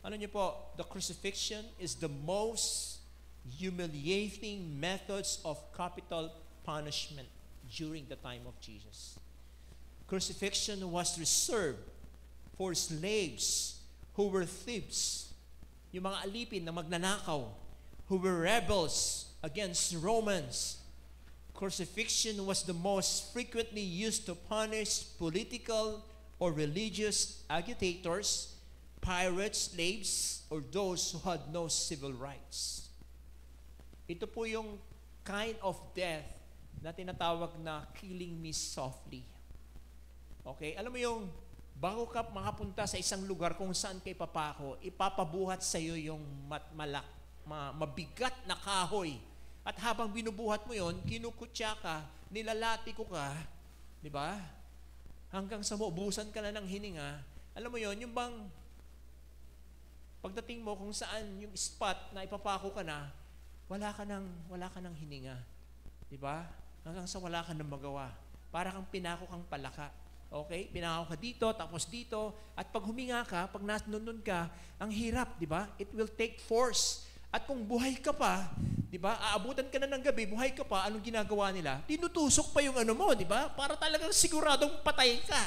Ano niyo po, the crucifixion is the most humiliating methods of capital punishment during the time of Jesus. Crucifixion was reserved for slaves who were thieves, yung mga alipin na magnanakaw, who were rebels against Romans. Crucifixion was the most frequently used to punish political or religious agitators, pirates, slaves, or those who had no civil rights. Ito po yung kind of death na tinatawag na killing me softly. Okay? Alam mo yung bago ka makapunta sa isang lugar kung saan kay papako, ipapabuhat sa iyo yung mabigat na kahoy. At habang binubuhat mo yon, kinukutya ka, nilalatiko ka, di ba? Hanggang sa maubusan ka na ng hininga. Alam mo yon, yung bang pagdating mo kung saan yung spot na ipapako ka na, wala ka ng hininga. Di ba? Hanggang sa wala ka ng magawa. Para kang pinako kang palaka. Okay? Pinako ka dito, tapos dito, at pag huminga ka, pag nandun ka, ang hirap, di ba? It will take force. At kung buhay ka pa, di ba? Aabutan ka na ng gabi, buhay ka pa, anong ginagawa nila? Tinutusok pa yung ano mo, di ba? Para talagang siguradong patay ka.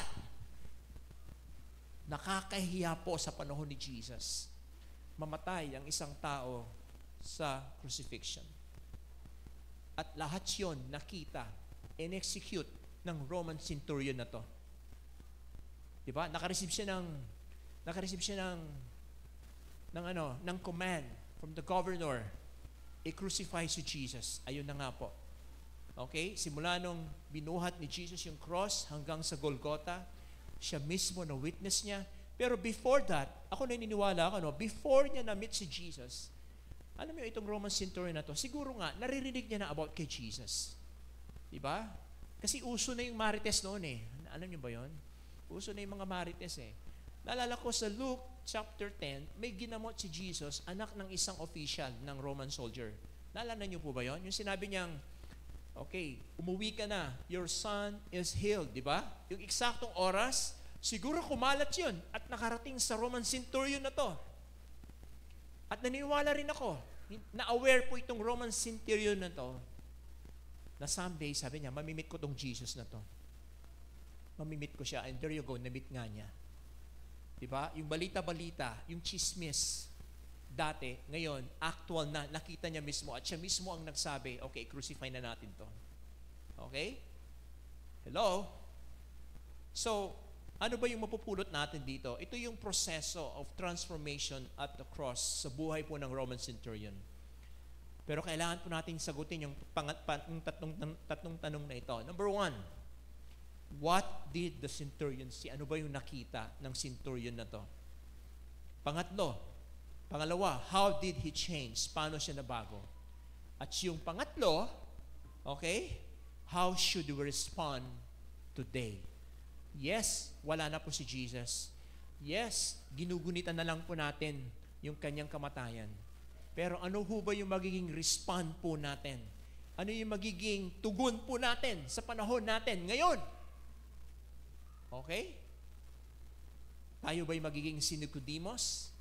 Nakakahiya po sa panahon ni Jesus. Mamatay ang isang tao sa crucifixion. At lahat yun nakita, in-execute ng Roman centurion na to. Di ba? Nakareceive siya ng command from the governor. I-crucify si Jesus. Ayun na nga po. Okay? Simula nung binuhat ni Jesus yung cross hanggang sa Golgotha, siya mismo na witness niya. Pero before that, ako naniniwala ako, before niya na-meet si Jesus, alam mo itong Roman centurion na to, siguro nga, naririnig niya na about kay Jesus. Di ba? Kasi uso na yung marites noon eh. Alam niyo ba yon? Uso na yung mga marites eh. Naalala ko sa Luke chapter 10, may ginamot si Jesus, anak ng isang official ng Roman soldier. Naalala niyo po ba yon? Yung sinabi niyang, Okay, umuwi ka na. Your son is healed, di ba? Yung eksaktong oras, siguro kumalat yun at nakarating sa Roman centurion na to. At naniwala rin ako, na-aware po itong Roman centurion na to, na someday, sabi niya, mamimit ko tong Jesus na to. Mamimit ko siya, and there you go, namit nga niya. Diba? Yung balita-balita, yung chismis, dati, ngayon, actual na, nakita niya mismo, at siya mismo ang nagsabi, okay, crucify na natin to. Okay? Hello? So, ano ba yung mapupulot natin dito? Ito yung proseso of transformation at the cross sa buhay po ng Roman centurion. Pero kailangan po natin sagutin yung tatlong tanong na ito. Number 1, what did the centurion see? Ano ba yung nakita ng centurion na to? Pangalawa, how did he change? Paano siya nabago? At yung pangatlo, okay, how should we respond today? Yes, wala na po si Jesus. Yes, ginugunitan na lang po natin yung kanyang kamatayan. Pero ano ho ba yung magiging respond po natin? Ano yung magiging tugon po natin sa panahon natin ngayon? Okay? Tayo ba'y magiging sinikudimos?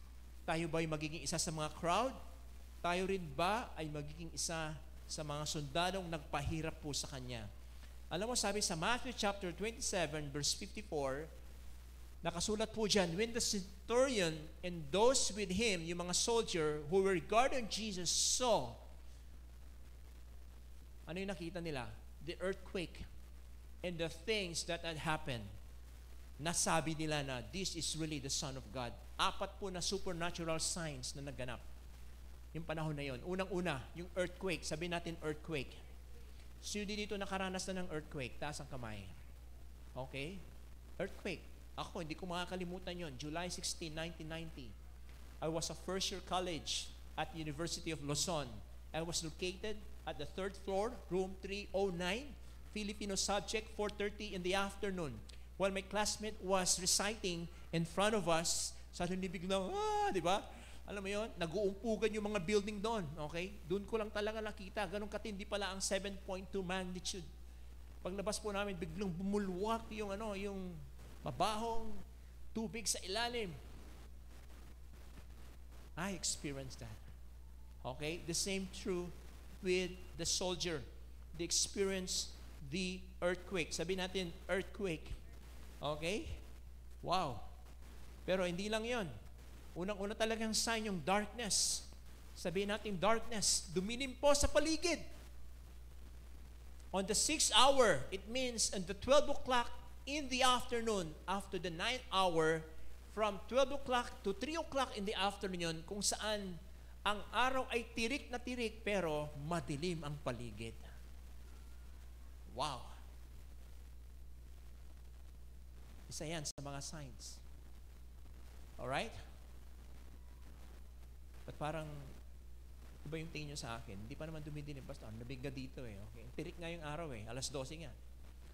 Tayo ba'y magiging isa sa mga crowd? Tayo rin ba ay magiging isa sa mga sundalong nagpahirap po sa Kanya? Alam mo, sabi sa Matthew chapter 27, verse 54, nakasulat po dyan, when the centurion and those with him, yung mga soldier who were guarding Jesus saw, ano yung nakita nila? The earthquake and the things that had happened. Nasabi nila na this is really the Son of God. 4 po na supernatural signs na naganap. Yung panahon na yon. Unang-una, yung earthquake. Sabi natin earthquake. Sino dito nakaranas na ng earthquake? Taas ang kamay. Okay? Earthquake. Ako, hindi ko makakalimutan yon. July 16, 1990. I was a first-year college at University of Luzon. I was located at the 3rd floor, room 309, Filipino subject, 4:30 in the afternoon. While my classmate was reciting in front of us, suddenly biglang, di ba? Alam mo yon, nag-uumpugan yung mga building doon, okay? Doon ko lang talaga nakita, ganun katindi pala ang 7.2 magnitude. Paglabas po namin, biglang bumulwak yung yung mabahong tubig sa ilalim. I experienced that. Okay? The same true with the soldier. They experienced the earthquake. Sabi natin, earthquake. Okay? Wow. Pero hindi lang yon. Unang-una talagang sign yung darkness. Sabihin natin darkness, dumilim po sa paligid. On the 6th hour, it means on the 12 o'clock in the afternoon, after the 9th hour, from 12 o'clock to 3 o'clock in the afternoon, kung saan ang araw ay tirik na tirik, pero madilim ang paligid. Wow. Isa yan sa mga signs. Alright? But parang, iba yung tingin nyo sa akin. Hindi pa naman dumidilim. Basta, nabigga dito eh. Okay? Tirik nga yung araw eh. 12:00 nga.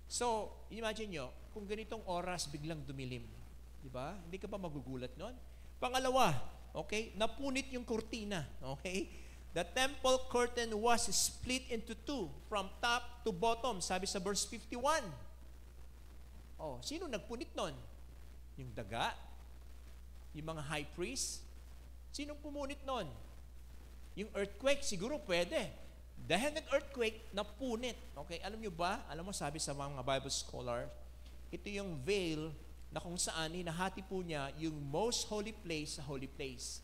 So, imagine nyo, kung ganitong oras biglang dumilim. Di ba? Hindi ka ba magugulat nun? Pangalawa, okay? Napunit yung kurtina. Okay? The temple curtain was split into 2 from top to bottom. Sabi sa verse 51. Oh, sino nagpunit nun? Yung daga? Yung mga high priest? Sinong pumunit nun? Yung earthquake, siguro pwede. Dahil nag-earthquake, napunit. Okay, alam nyo ba? Alam mo, sabi sa mga Bible scholar, ito yung veil na kung saan hinahati po niya yung most holy place sa holy place.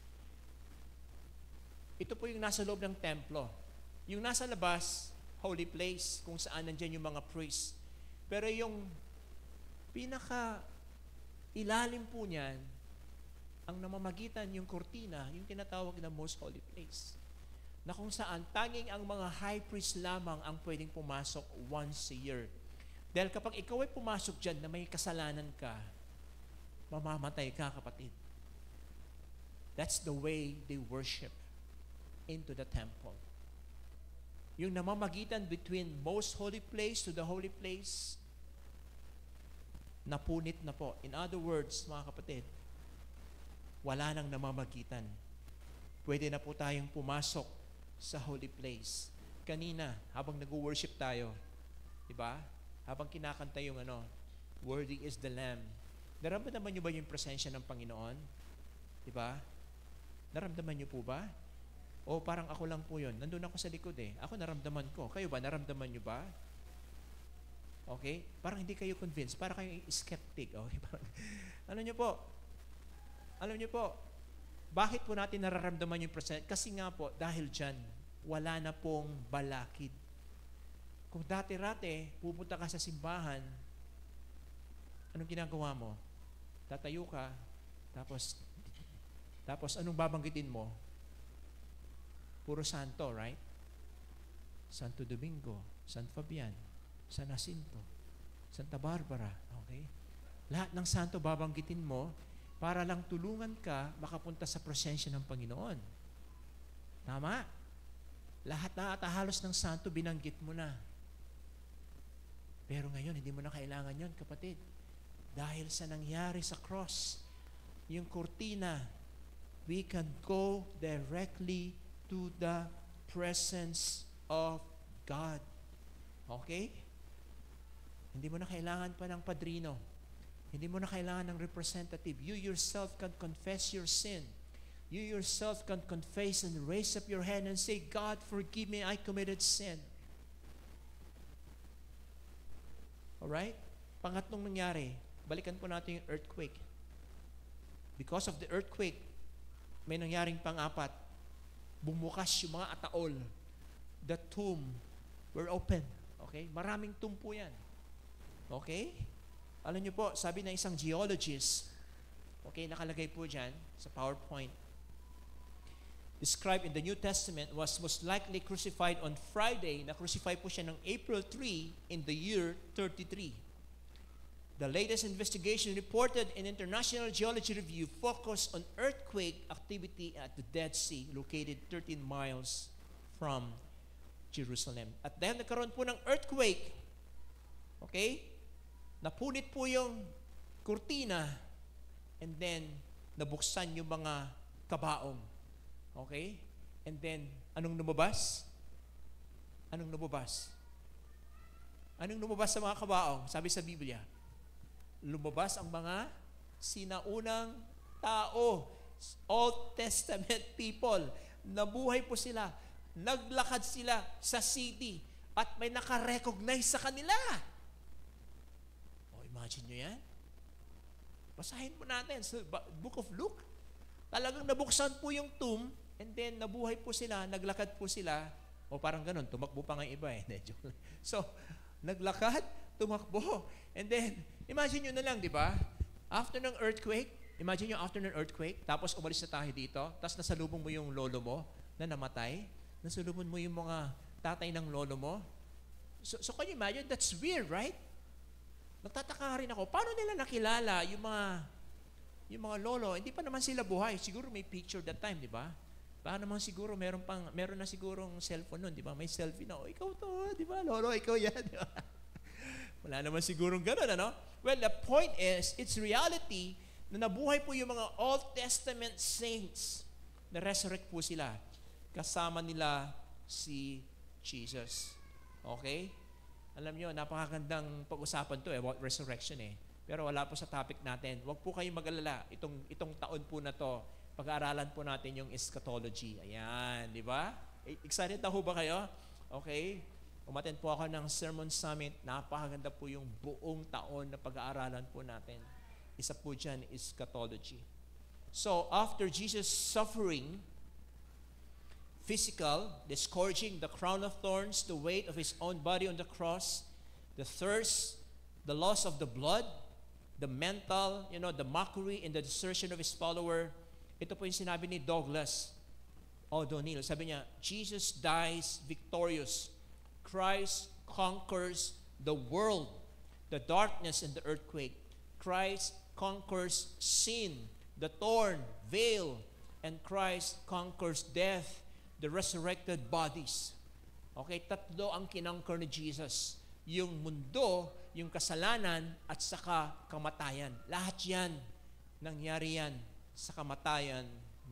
Ito po yung nasa loob ng templo. Yung nasa labas, holy place, kung saan nandyan yung mga priests. Pero yung pinaka ilalim po niyan, ang namamagitan yung kortina, yung tinatawag na most holy place. Na kung saan tanging ang mga high priest lamang ang pwedeng pumasok once a year. Dahil kapag ikaw ay pumasok dyan na may kasalanan ka, mamamatay ka, kapatid. That's the way they worship into the temple. Yung namamagitan between most holy place to the holy place, napunit na po. In other words, mga kapatid, wala nang namamagitan. Pwede na po tayong pumasok sa holy place. kanina, habang nag-worship tayo, di ba? Habang kinakanta yung worthy is the Lamb. Naramdaman niyo ba yung presensya ng Panginoon? Di ba? Naramdaman niyo po ba? O parang ako lang po yun. Nandun ako sa likod eh. Ako naramdaman ko. Kayo ba? Naramdaman niyo ba? Okay? Parang hindi kayo convinced. Parang kayo skeptic. Okay? Parang, alam niyo po, bakit po natin nararamdaman yung presensya? Kasi nga po, dahil dyan, wala na pong balakid. Kung dati-rate, pupunta ka sa simbahan, anong ginagawa mo? Tatayo ka, tapos anong babanggitin mo? Puro santo, right? Santo Domingo, San Fabian, San Jacinto, Santa Barbara, okay? Lahat ng santo babanggitin mo para lang tulungan ka makapunta sa presensya ng Panginoon. Tama? Lahat na halos ng santo binanggit mo na. Pero ngayon, hindi mo na kailangan yon, kapatid. Dahil sa nangyari sa cross, yung kurtina, we can go directly to the presence of God. Okay? Hindi mo na kailangan pa ng padrino. Hindi mo na kailangan ng representative. You yourself can confess your sin. You yourself can confess and raise up your hand and say, God, forgive me, I committed sin. Alright? Pangatlong nangyari, balikan po natin yung earthquake. Because of the earthquake, may nangyaring pang-apat. Bumukas yung mga ataol. The tomb were open. Okay? Maraming tomb po yan. Okay? Alam niyo po, sabi ng isang geologist, okay, nakalagay po dyan sa PowerPoint, described in the New Testament, was most likely crucified on Friday. Na-crucify po siya ng April 3 in the year 33. The latest investigation reported in International Geology Review focused on earthquake activity at the Dead Sea, located 13 miles from Jerusalem. At dahil nagkaroon po ng earthquake, okay, napunit po yung kurtina, and then nabuksan yung mga kabaong. Okay? And then, anong lumabas? Anong lumabas? Anong lumabas sa mga kabaong? Sabi sa Biblia, lumabas ang mga sinaunang tao, Old Testament people. Nabuhay po sila. Naglakad sila sa city at may nakarecognize sa kanila. O, imagine nyo yan? Basahin po natin sa Book of Luke. Talagang nabuksan po yung tomb, and then nabuhay po sila, naglakad po sila, o parang ganun, tumakbo pa nga iba eh. So, naglakad, tumakbo, and then, imagine nyo na lang, di ba? After ng earthquake, imagine nyo after ng earthquake, tapos umalis na tayo dito, tapos nasalubong mo yung lolo mo na namatay, nasalubong mo yung mga tatay ng lolo mo. So can you imagine? That's weird, right? Nagtataka rin ako, paano nila nakilala yung mga lolo? Hindi pa naman sila buhay. Siguro may picture that time, di ba? Baka naman siguro meron na sigurong cellphone nun, di ba? May selfie na, ikaw to, di ba? Lolo, ikaw yan, di ba? Wala naman sigurong ganun, ano? Well, the point is, it's reality na nabuhay po yung mga Old Testament saints. Na-resurrect po sila. Kasama nila si Jesus. Okay? Alam nyo, napakagandang pag-usapan to about resurrection eh. Pero wala po sa topic natin. Huwag po kayong mag-alala. Itong taon po na to, pag-aaralan po natin yung eschatology. Ayan, di ba? Excited na ho ba kayo? Okay? Umattend po ako ng Sermon Summit. Napakaganda po yung buong taon na pag-aaralan po natin. Isa po dyan, eschatology. So, after Jesus' suffering, physical, the scourging, the crown of thorns, the weight of His own body on the cross, the thirst, the loss of the blood, the mental, the mockery and the desertion of His follower. Ito po yung sinabi ni Douglas O'Donnell. Sabi niya, Jesus dies victorious. Christ conquers the world, the darkness and the earthquake. Christ conquers sin, the thorn, veil, and Christ conquers death, the resurrected bodies. Okay, tatlo ang kinangker ni Jesus. Yung mundo, yung kasalanan, at saka kamatayan. Lahat yan, nangyari yan sa kamatayan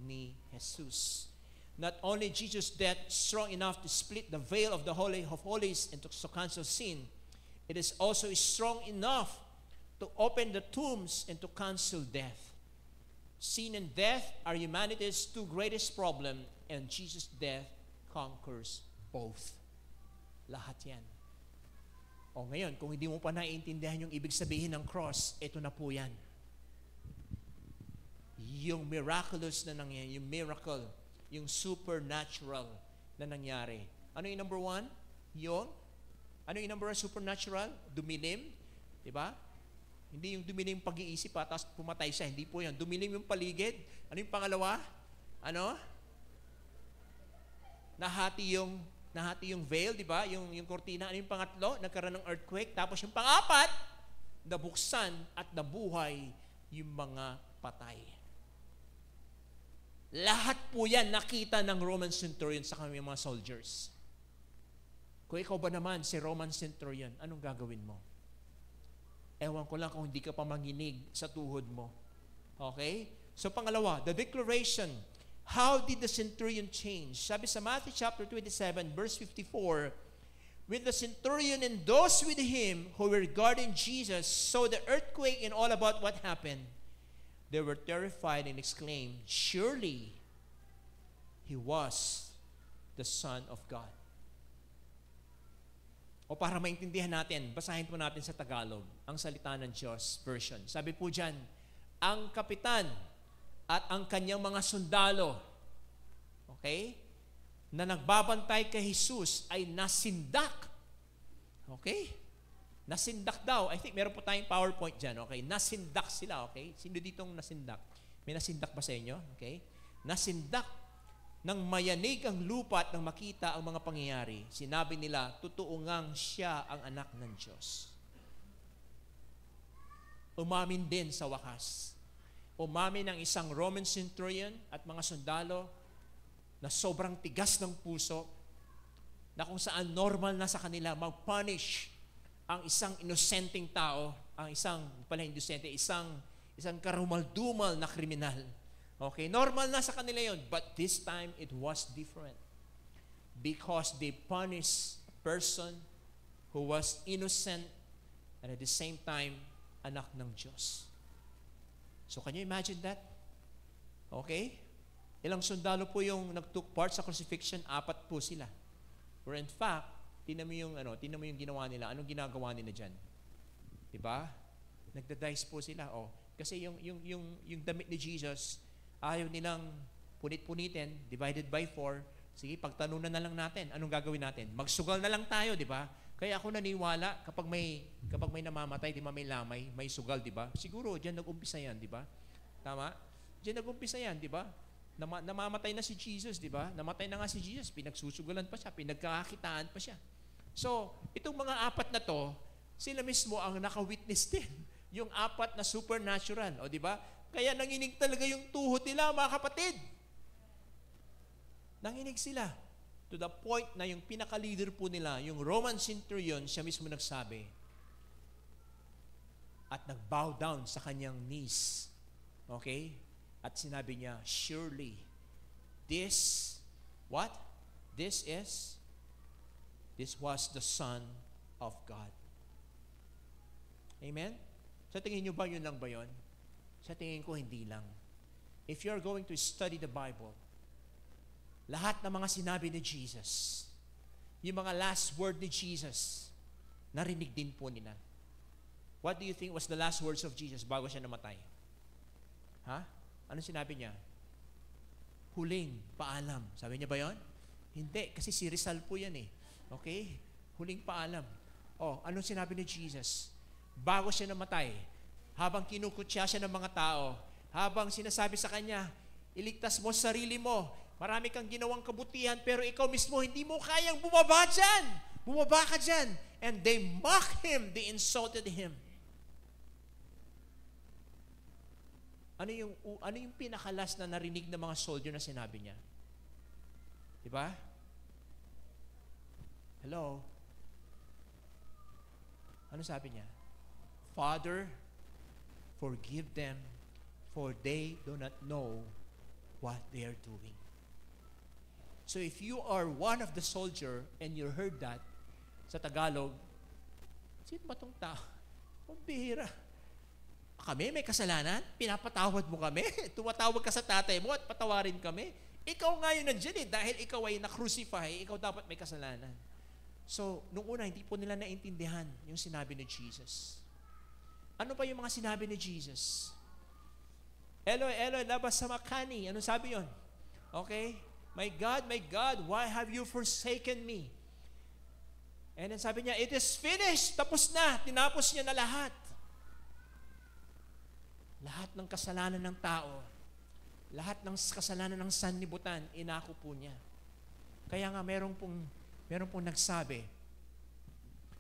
ni Jesus. Not only Jesus' death strong enough to split the veil of the Holy of Holies and to cancel sin, it is also strong enough to open the tombs and to cancel death. Sin and death are humanity's two greatest problem, and Jesus' death conquers both. Lahat yan. O ngayon, kung hindi mo pa naiintindihan yung ibig sabihin ng cross, ito na po yan. Yung miraculous na nangyari, yung miracle, yung supernatural na nangyari. Ano yung number one? Ano yung number one supernatural? Dumilim. Diba? Hindi yung dumilim pag-iisip tapos pumatay siya. Hindi po yan. Dumilim yung paligid. Ano yung pangalawa? Ano? Nahati yung veil, di ba? Yung kortina. Ano yung pangatlo? Nagkaroon ng earthquake. Tapos yung pangapat, nabuksan at nabuhay yung mga patay. Lahat po yan nakita ng Roman centurion sa kanyang mga soldiers. Kung ikaw ba naman si Roman centurion, anong gagawin mo? Ewan ko lang kung hindi ka pa manginig sa tuhod mo. Okay? So pangalawa, the declaration. How did the centurion change? Sabi sa Matthew chapter 27, verse 54, when the centurion and those with him who were guarding Jesus saw the earthquake and all about what happened, they were terrified and exclaimed, surely he was the Son of God. O para maintindihan natin, basahin po natin sa Tagalog ang salita ng Diyos version. Sabi po dyan, ang kapitan at ang kanyang mga sundalo, okay, na nagbabantay kay Jesus ay nasindak. Okay? Nasindak daw. I think meron po tayong PowerPoint dyan. Okay? Nasindak sila. Okay? Sino ditong nasindak? May nasindak ba sa inyo? Okay? Nasindak nang mayanig ang lupa at nang makita ang mga pangyayari. Sinabi nila, totoo ngang siya ang anak ng Diyos. Umamin din sa wakas. Umamin ang isang Roman centurion at mga sundalo na sobrang tigas ng puso na kung saan normal na sa kanila mag-punish ang isang inosenteng tao, ang isang karumal-dumal na kriminal. Okay, normal na sa kanila yon, but this time it was different because they punished a person who was innocent and at the same time anak ng Diyos. So can you imagine that? Okay? Ilang sundalo po yung nag-took part sa crucifixion? 4 po sila. Where in fact, tingnan mo yung ginawa nila. Anong ginagawa nila diyan? 'Di ba? Nagda-dice po sila. Kasi yung damit ni Jesus, ayaw nilang punit-punitin, divided by 4. Sige, pagtanunan na lang natin. Anong gagawin natin? Magsugal na lang tayo, 'di ba? Kaya ako naniniwala kapag may namamatay, di ba may lamay, may sugal, di ba? Siguro diyan nag-umpisa 'yan, di ba? Tama? Diyan nag-umpisa 'yan, di ba? Namamatay na si Jesus, di ba? Namatay na nga si Jesus, pinagsusugalan pa siya, pinagkakakitaan pa siya. So, itong mga 4 na to, sila mismo ang naka-witness din. Yung 4 na supernatural, o di ba? Kaya nanginig talaga yung tuhod nila, mga kapatid. Nanginig sila. To the point na yung pinaka-leader po nila, yung Roman centurion, siya mismo nagsabi. At nag-bow down sa kanyang knees. Okay? At sinabi niya, surely, this was the Son of God. Amen? Sa tingin niyo ba yun lang ba yun? Sa tingin ko, hindi lang. If you're going to study the Bible, lahat ng mga sinabi ni Jesus, yung mga last word ni Jesus, narinig din po nila. What do you think was the last words of Jesus bago siya namatay? Ha? Ano sinabi niya? Huling paalam. Sabi niya ba yon? Hindi, kasi si Rizal po yan eh. Okay? Huling paalam. Anong sinabi ni Jesus? Bago siya namatay, habang kinukutya siya ng mga tao, habang sinasabi sa kanya, iligtas mo sarili mo, marami kang ginawang kabutihan, pero ikaw mismo hindi mo kayang bumaba dyan. Bumaba ka dyan. And they mocked him, they insulted him. Ano yung pinakalas na narinig ng mga soldier na sinabi niya? Diba? Hello? Ano sabi niya? Father, forgive them, for they do not know what they are doing. So if you are one of the soldier and you heard that, sa Tagalog, sino ba tong tao? Pambihira. Kami may kasalanan? Pinapatawad mo kami? Tumatawag ka sa tatay mo at patawarin kami? Ikaw nga yun nandiyan dahil ikaw ay na-crucify, ikaw dapat may kasalanan. So, nung una, hindi po nila naintindihan yung sinabi ni Jesus. Ano pa yung mga sinabi ni Jesus? Eloi, Eloi, lama sabachthani. Ano sabi yon? Okay? My God, why have you forsaken me? And then sabi niya, it is finished. Tapos na. Tinapos niya na lahat. Lahat ng kasalanan ng tao, lahat ng kasalanan ng sanlibutan, inako po niya. Kaya nga meron pong nagsabi,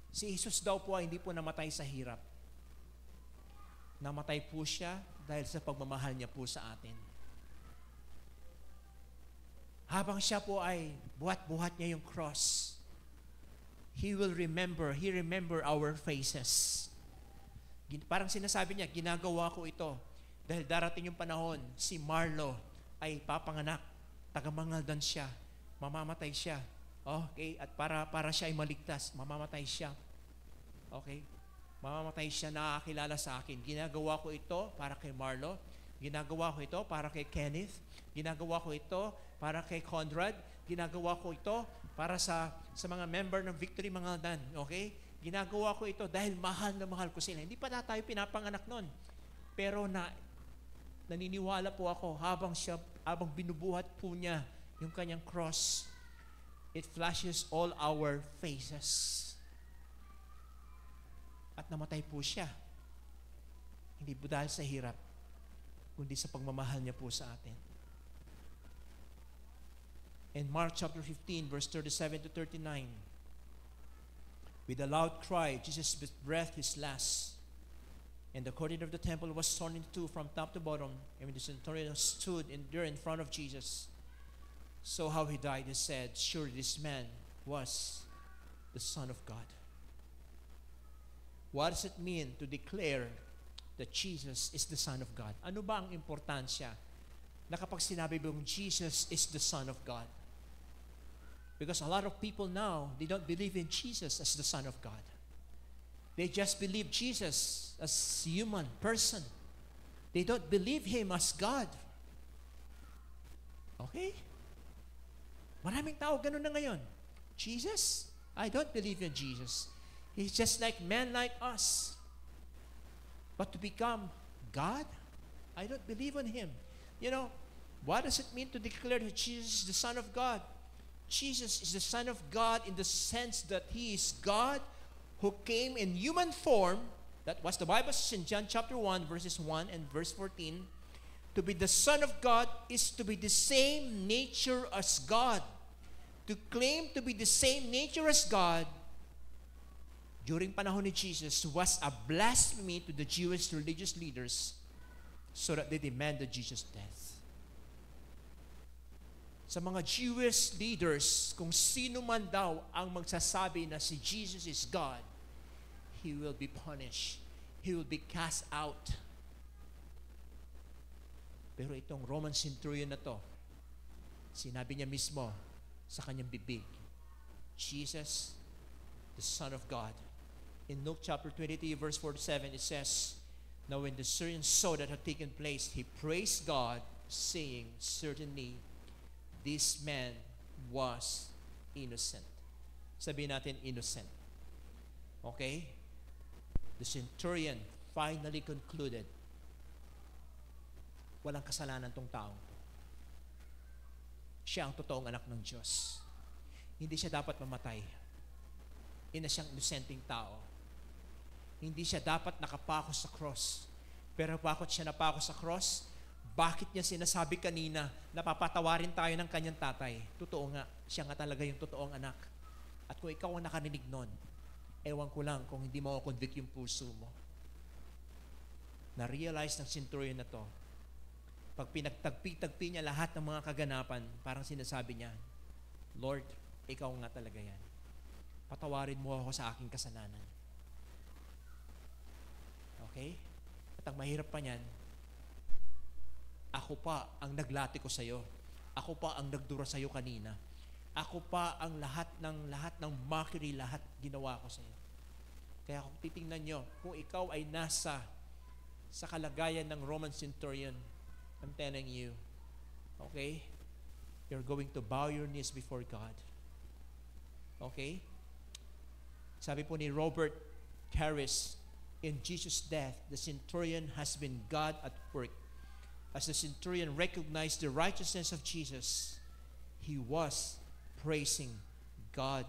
si Jesus daw po ay hindi po namatay sa hirap. Namatay po siya dahil sa pagmamahal niya po sa atin. Habang siya po ay buhat-buhat niya yung cross, He remember our faces. Parang sinasabi niya, ginagawa ko ito dahil darating yung panahon, si Marlo ay papanganak, taga-Mangaldan siya, mamamatay siya. Okay? At para siya ay maligtas, mamamatay siya. Okay? Mamamatay siya, nakakilala sa akin. Ginagawa ko ito para kay Marlo. Ginagawa ko ito para kay Kenneth. Ginagawa ko ito para kay Conrad. Ginagawa ko ito para sa mga member ng Victory Mangaldan. Okay? Ginagawa ko ito dahil mahal na mahal ko sila. Hindi pa tayo pinapanganak nun. Pero naniniwala po ako habang binubuhat po niya yung kanyang cross, it flashes all our faces. At namatay po siya. Hindi po dahil sa hirap, kundi sa pagmamahal niya po sa atin. In Mark chapter 15, verse 37 to 39, with a loud cry, Jesus breathed his last. And the courtyard of the temple was torn in two from top to bottom. And when the centurion stood there in front of Jesus, saw how he died, he said, surely this man was the Son of God. What does it mean to declare that Jesus is the Son of God? Ano ba ang importansya na kapag sinabi mong Jesus is the Son of God? Because a lot of people now, they don't believe in Jesus as the Son of God. They just believe Jesus as human person. They don't believe Him as God. Okay? Maraming tao ganun na ngayon. Jesus? I don't believe in Jesus. He's just like man like us. But to become God? I don't believe in Him. You know, what does it mean to declare that Jesus is the Son of God? Jesus is the Son of God in the sense that He is God who came in human form. That was the Bible says in John chapter 1, verses 1 and verse 14. To be the Son of God is to be the same nature as God. To claim to be the same nature as God during panahon ni Jesus was a blasphemy to the Jewish religious leaders, so that they demanded Jesus' death. Sa mga Jewish leaders, kung sino man daw ang magsasabi na si Jesus is God, he will be punished. He will be cast out. Pero itong Roman centurion na to, sinabi niya mismo sa kanyang bibig, Jesus, the Son of God. In Luke chapter 23, verse 47, it says, now when the centurion saw that had taken place, he praised God, saying, certainly, this man was innocent. Sabihin natin, innocent. Okay? The centurion finally concluded, walang kasalanan tong taong. Siya ang totoong anak ng Diyos. Hindi siya dapat mamatay. Hindi siyang inosenteng tao. Hindi siya dapat nakapako sa cross. Pero bakit siya napako sa cross? Bakit niya sinasabi kanina na papatawarin tayo ng kanyang tatay? Totoo nga, siya nga talaga yung totoong anak. At kung ikaw ang nakarinig nun, ewan ko lang kung hindi mo convict yung puso mo. Na-realize ng centurion na to, pag pinagtagpi-tagpi niya lahat ng mga kaganapan, parang sinasabi niya, Lord, ikaw nga talaga yan. Patawarin mo ako sa aking kasalanan. Okay? At ang mahirap pa niyan, ako pa ang naglati ko sa'yo. Ako pa ang nagdura sa'yo kanina. Ako pa ang lahat ng mockery, lahat ginawa ko sa iyo. Kaya kung titingnan nyo, kung ikaw ay nasa sa kalagayan ng Roman centurion, I'm telling you, okay, you're going to bow your knees before God. Okay? Sabi po ni Robert Harris, in Jesus' death, the centurion has been God at work. As the centurion recognized the righteousness of Jesus, he was praising God.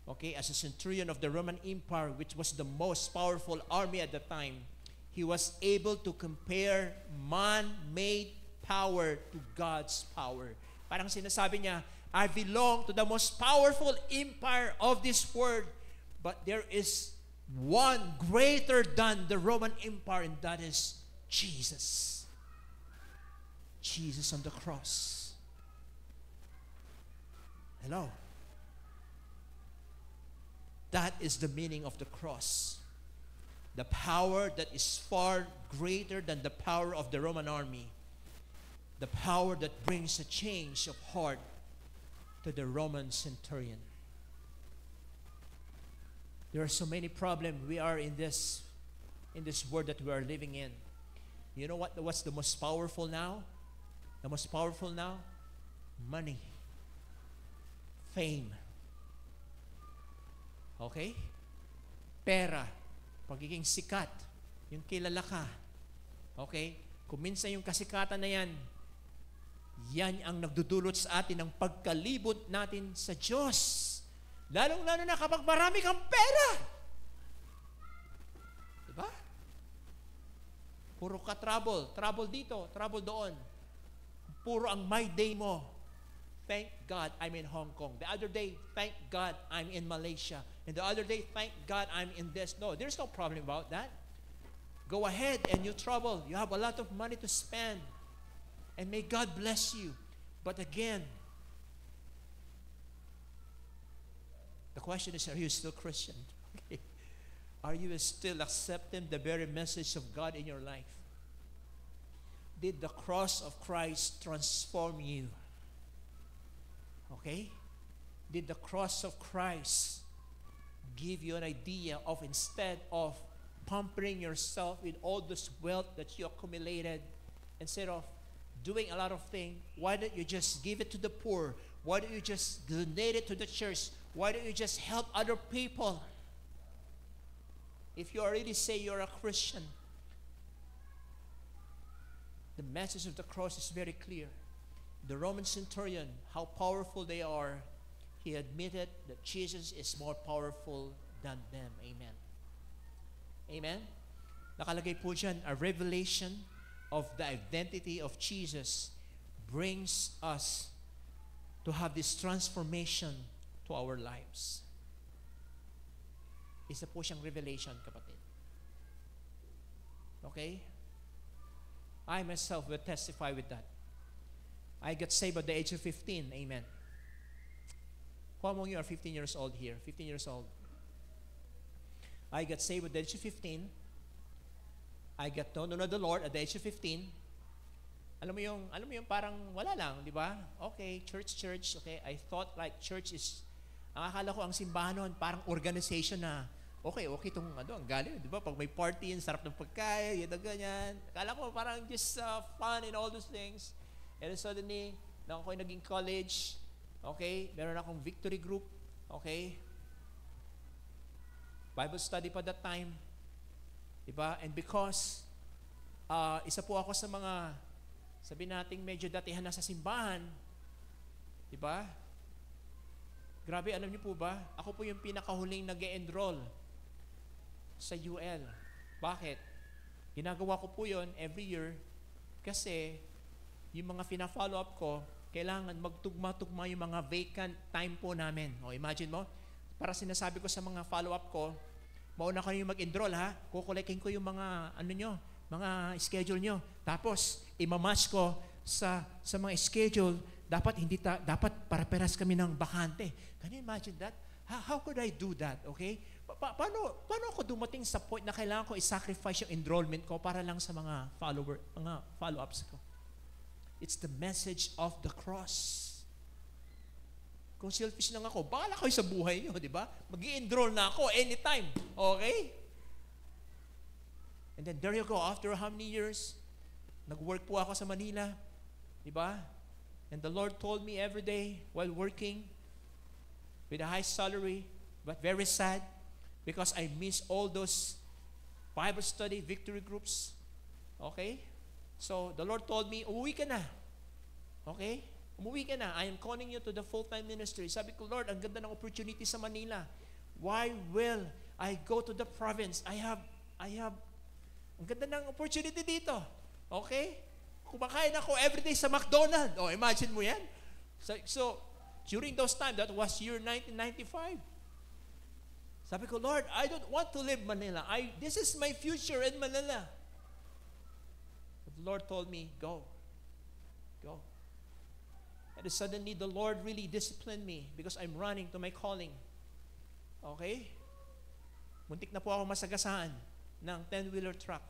Okay, as a centurion of the Roman Empire, which was the most powerful army at the time, he was able to compare man-made power to God's power. Parang sinasabi niya, I belong to the most powerful empire of this world, but there is one greater than the Roman Empire, and that is Jesus. Jesus on the cross. Hello. That is the meaning of the cross. The power that is far greater than the power of the Roman army. The power that brings a change of heart to the Roman centurion. There are so many problems we are in this world that we are living in. You know what's the most powerful now? The most powerful now? Money. Fame. Okay? Pera. Pagiging sikat. Yung kilala ka. Okay? Kung minsan yung kasikatan na yan, yan ang nagdudulot sa atin ng pagkalibot natin sa Diyos. Lalong-lalo na kapag marami kang pera. Diba? Puro ka trouble. Trouble dito, trouble doon. Puro ang my day mo. Thank God I'm in Hong Kong. The other day, thank God I'm in Malaysia. And the other day, thank God I'm in this. No, there's no problem about that. Go ahead and you trouble. You have a lot of money to spend. And may God bless you. But again, the question is, are you still Christian? Okay. Are you still accepting the very message of God in your life? Did the cross of Christ transform you? Okay? Did the cross of Christ give you an idea of, instead of pampering yourself with all this wealth that you accumulated, instead of doing a lot of things, why don't you just give it to the poor? Why don't you just donate it to the church? Why don't you just help other people? If you already say you're a Christian, the message of the cross is very clear. The Roman centurion, how powerful they are, he admitted that Jesus is more powerful than them. Amen. Amen? Nakalagay po dyan, a revelation of the identity of Jesus brings us to have this transformation to our lives. Isa po siyang revelation, kapatid. Okay? I myself will testify with that. I got saved at the age of 15. Amen. Who among you are 15 years old here? 15 years old. I got saved at the age of 15. I got to know the Lord at the age of 15. Alam mo yung parang wala lang, di ba? Okay, church. Okay, I thought like church is, ang akala ko ang simbahan noon, parang organization na, okay, itong ang galing, di ba? Pag may party, sarap ng pagkain, yan ganyan. Akala ko parang just fun and all those things. And then suddenly, nang ako'y naging college, okay, meron akong victory group, okay, Bible study pa that time, diba? And because, isa po ako sa mga, sabi nating medyo datihan na sa simbahan, diba? Grabe, alam niyo po ba, ako po yung pinakahuling nag-e-enroll sa UL. Bakit? Ginagawa ko po yon every year kasi yung mga fina-follow up ko, kailangan magtugma-tugma yung mga vacant time po namin. O imagine mo, para sinasabi ko sa mga follow-up ko, mauna kayo mag-enroll ha, kukulekin ko yung mga, mga schedule nyo. Tapos, imamatch ko sa mga schedule, dapat para-peras kami ng bakante. Can you imagine that? How could I do that? Okay? Paano ako dumating sa point na kailangan ko i-sacrifice yung enrollment ko para lang sa mga follow-ups ko? It's the message of the cross. Kung selfish lang ako, bahala kayo sa buhay niyo, di ba? Mag-i-enroll na ako anytime. Okay? And then there you go. After how many years, nag-work po ako sa Manila. Di ba? And the Lord told me every day while working with a high salary, but very sad because I miss all those Bible study, victory groups. Okay? So the Lord told me, umuwi ka na. Okay? Umuwi ka na. I am calling you to the full-time ministry. Sabi ko, Lord, ang ganda ng opportunity sa Manila. Why will I go to the province? I have, ang ganda ng opportunity dito. Okay? Kumakain ako everyday sa McDonald's. Oh, imagine mo yan. So during those times, that was year 1995. Sabi ko, Lord, I don't want to live Manila. This is my future in Manila. But the Lord told me, go. Go. And suddenly, the Lord really disciplined me because I'm running to my calling. Okay? Muntik na po ako masagasaan ng 10-wheeler truck.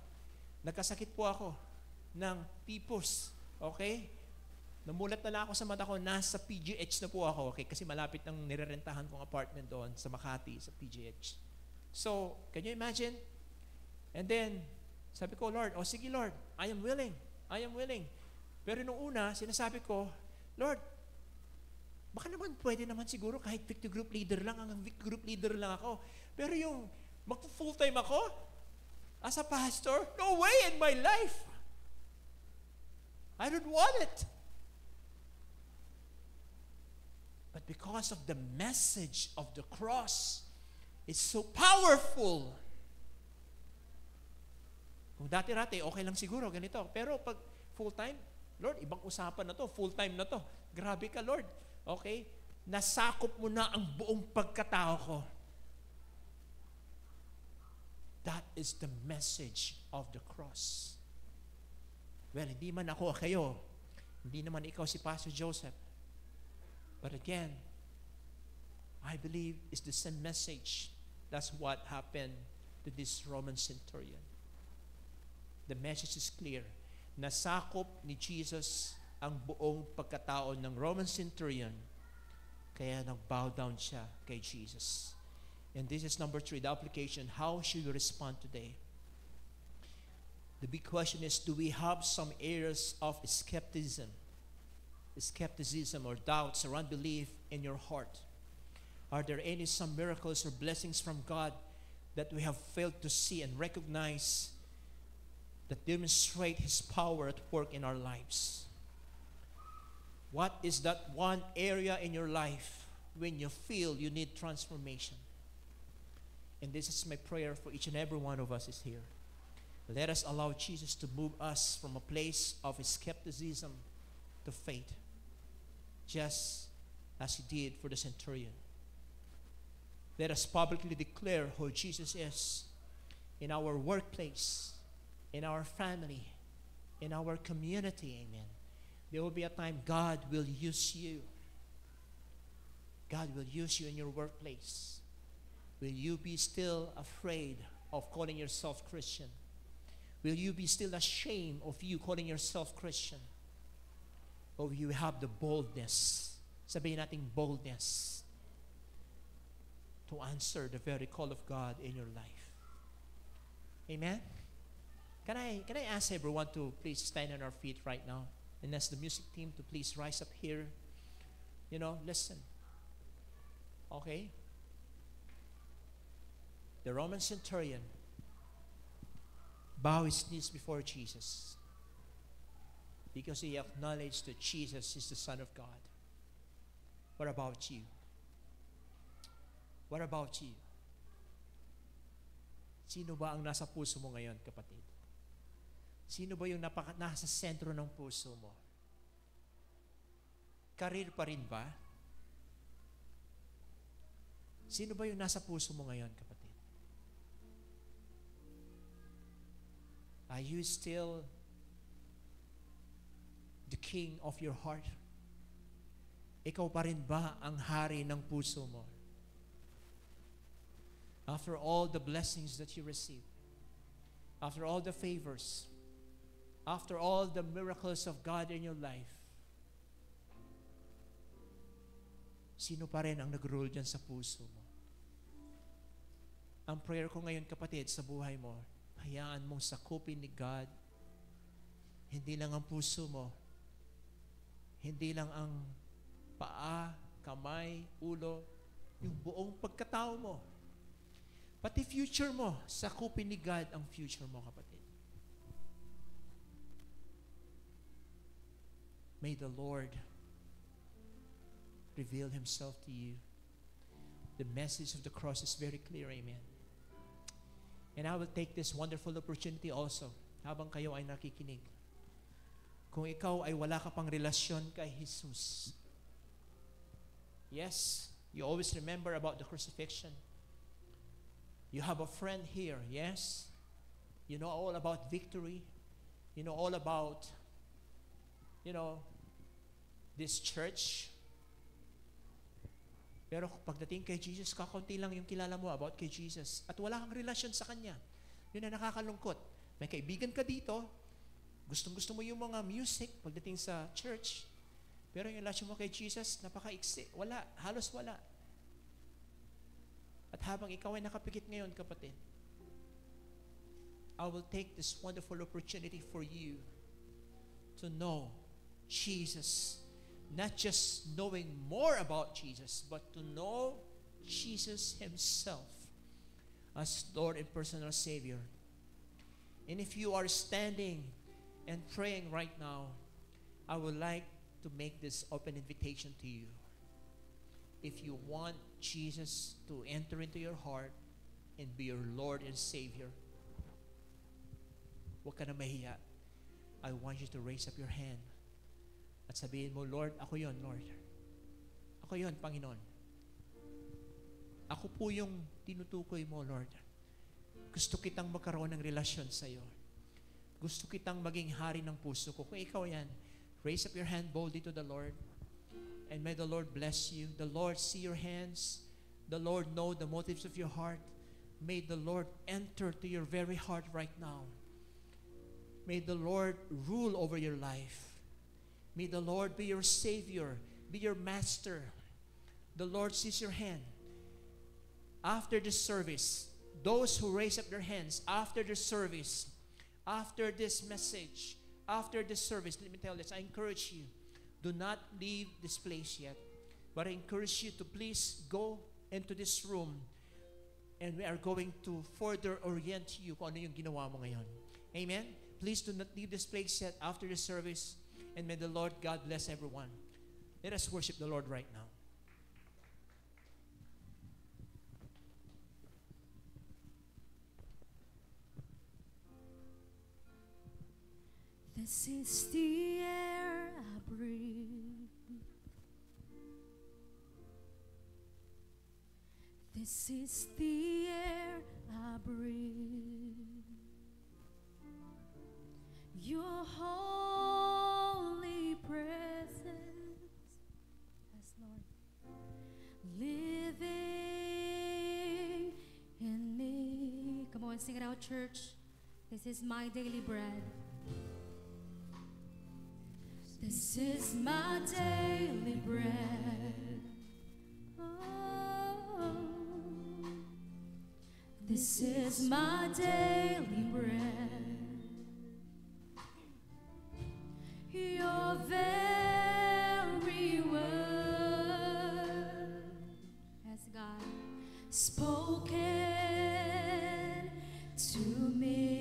Nagkasakit po ako ng typhus. Okay? Namulat na lang ako sa mata ko, nasa PGH na po ako, okay? Kasi malapit ng nirerentahan kong apartment doon sa Makati, sa PGH. So, can you imagine? And then, sabi ko, Lord, sige Lord, I am willing. I am willing. Pero nung una, sinasabi ko, Lord, baka naman pwede naman siguro kahit victory group leader lang, hanggang victory group leader lang ako. Pero yung mag-full-time ako, as a pastor, no way in my life. I don't want it. But because of the message of the cross, it's so powerful. Kung dati-rati, okay lang siguro, ganito. Pero pag full-time, Lord, ibang usapan na to, full-time na to. Grabe ka, Lord. Okay? Nasakop mo na ang buong pagkatao ko. That is the message of the cross. Well, hindi man ako kayo. Hindi naman ikaw si Pastor Joseph. But again, I believe it's the same message. That's what happened to this Roman centurion. The message is clear. Nasakop ni Jesus ang buong pagkatao ng Roman centurion, kaya nag-bow down siya kay Jesus. And this is number 3, the application. How should we respond today? The big question is, do we have some areas of skepticism or doubts or unbelief in your heart? Are there some miracles or blessings from God that we have failed to see and recognize that demonstrate His power at work in our lives? What is that one area in your life when you feel you need transformation? And this is my prayer for each and every one of us is here. Let us allow Jesus to move us from a place of skepticism to faith, just as He did for the centurion. Let us publicly declare who Jesus is in our workplace, in our family, in our community. Amen. There will be a time God will use you. God will use you in your workplace. Will you be still afraid of calling yourself Christian? Will you be still ashamed of you calling yourself Christian? Or will you have the boldness, sabihin natin boldness, to answer the very call of God in your life? Amen? Can I ask everyone to please stand on our feet right now? And ask the music team to please rise up here. Listen. Okay? The Roman centurion bowed his knees before Jesus because he acknowledged that Jesus is the Son of God. What about you? What about you? Sino ba ang nasa puso mo ngayon, kapatid? Sino ba yung nasa sentro ng puso mo? Career pa rin ba? Sino ba yung nasa puso mo ngayon, kapatid? Are you still the king of your heart? Ikaw pa rin ba ang hari ng puso mo? After all the blessings that you receive, after all the favors, after all the miracles of God in your life, Sino pa rin ang nag-rule dyan sa puso mo? Ang prayer ko ngayon, kapatid, sa buhay mo, hayaan mong sakupin ni God. Hindi lang ang puso mo. Hindi lang ang paa, kamay, ulo, yung buong pagkatao mo. Pati future mo, sakupin ni God ang future mo, kapatid. May the Lord reveal Himself to you. The message of the cross is very clear, amen. And I will take this wonderful opportunity also, habang kayo ay nakikinig. Kung ikaw ay wala ka pang relasyon kay Jesus, yes, you always remember about the crucifixion. You have a friend here, yes? You know all about victory. You know all about, this church. Pero pagdating kay Jesus, kakaunti lang yung kilala mo about kay Jesus. At wala kang relasyon sa Kanya. Yun na nakakalungkot. May kaibigan ka dito, gustong-gusto mo yung mga music pagdating sa church, pero yung relasyon mo kay Jesus, napaka-iksi. Wala, halos wala. At habang ikaw ay nakapikit ngayon, kapatid, I will take this wonderful opportunity for you to know Jesus. Not just knowing more about Jesus, but to know Jesus Himself as Lord and personal Savior. And if you are standing and praying right now, I would like to make this open invitation to you. If you want Jesus to enter into your heart and be your Lord and Savior, huwag ka na mahiya. I want you to raise up your hand at sabihin mo, Lord, ako yon, Lord. Ako yon, Panginoon. Ako po yung tinutukoy mo, Lord. Gusto kitang magkaroon ng relasyon sa iyo. Gusto kitang maging hari ng puso ko. Kung ikaw yan, raise up your hand boldly to the Lord. And may the Lord bless you. The Lord see your hands. The Lord know the motives of your heart. May the Lord enter to your very heart right now. May the Lord rule over your life. May the Lord be your Savior, be your Master. The Lord sees your hand. After this service, those who raise up their hands after the service, after this message, after this service, let me tell this, I encourage you, do not leave this place yet. But I encourage you to please go into this room and we are going to further orient you kung ano yung ginawa mo ngayon. Amen? Please do not leave this place yet after the service. And may the Lord God bless everyone. Let us worship the Lord right now. This is the air I breathe. This is the air I breathe. Your holy presence, yes, Lord, living in me. Come on, sing it out, church. This is my daily bread. This is my daily bread. Oh, this is my daily bread. Your very word, as God spoken to me,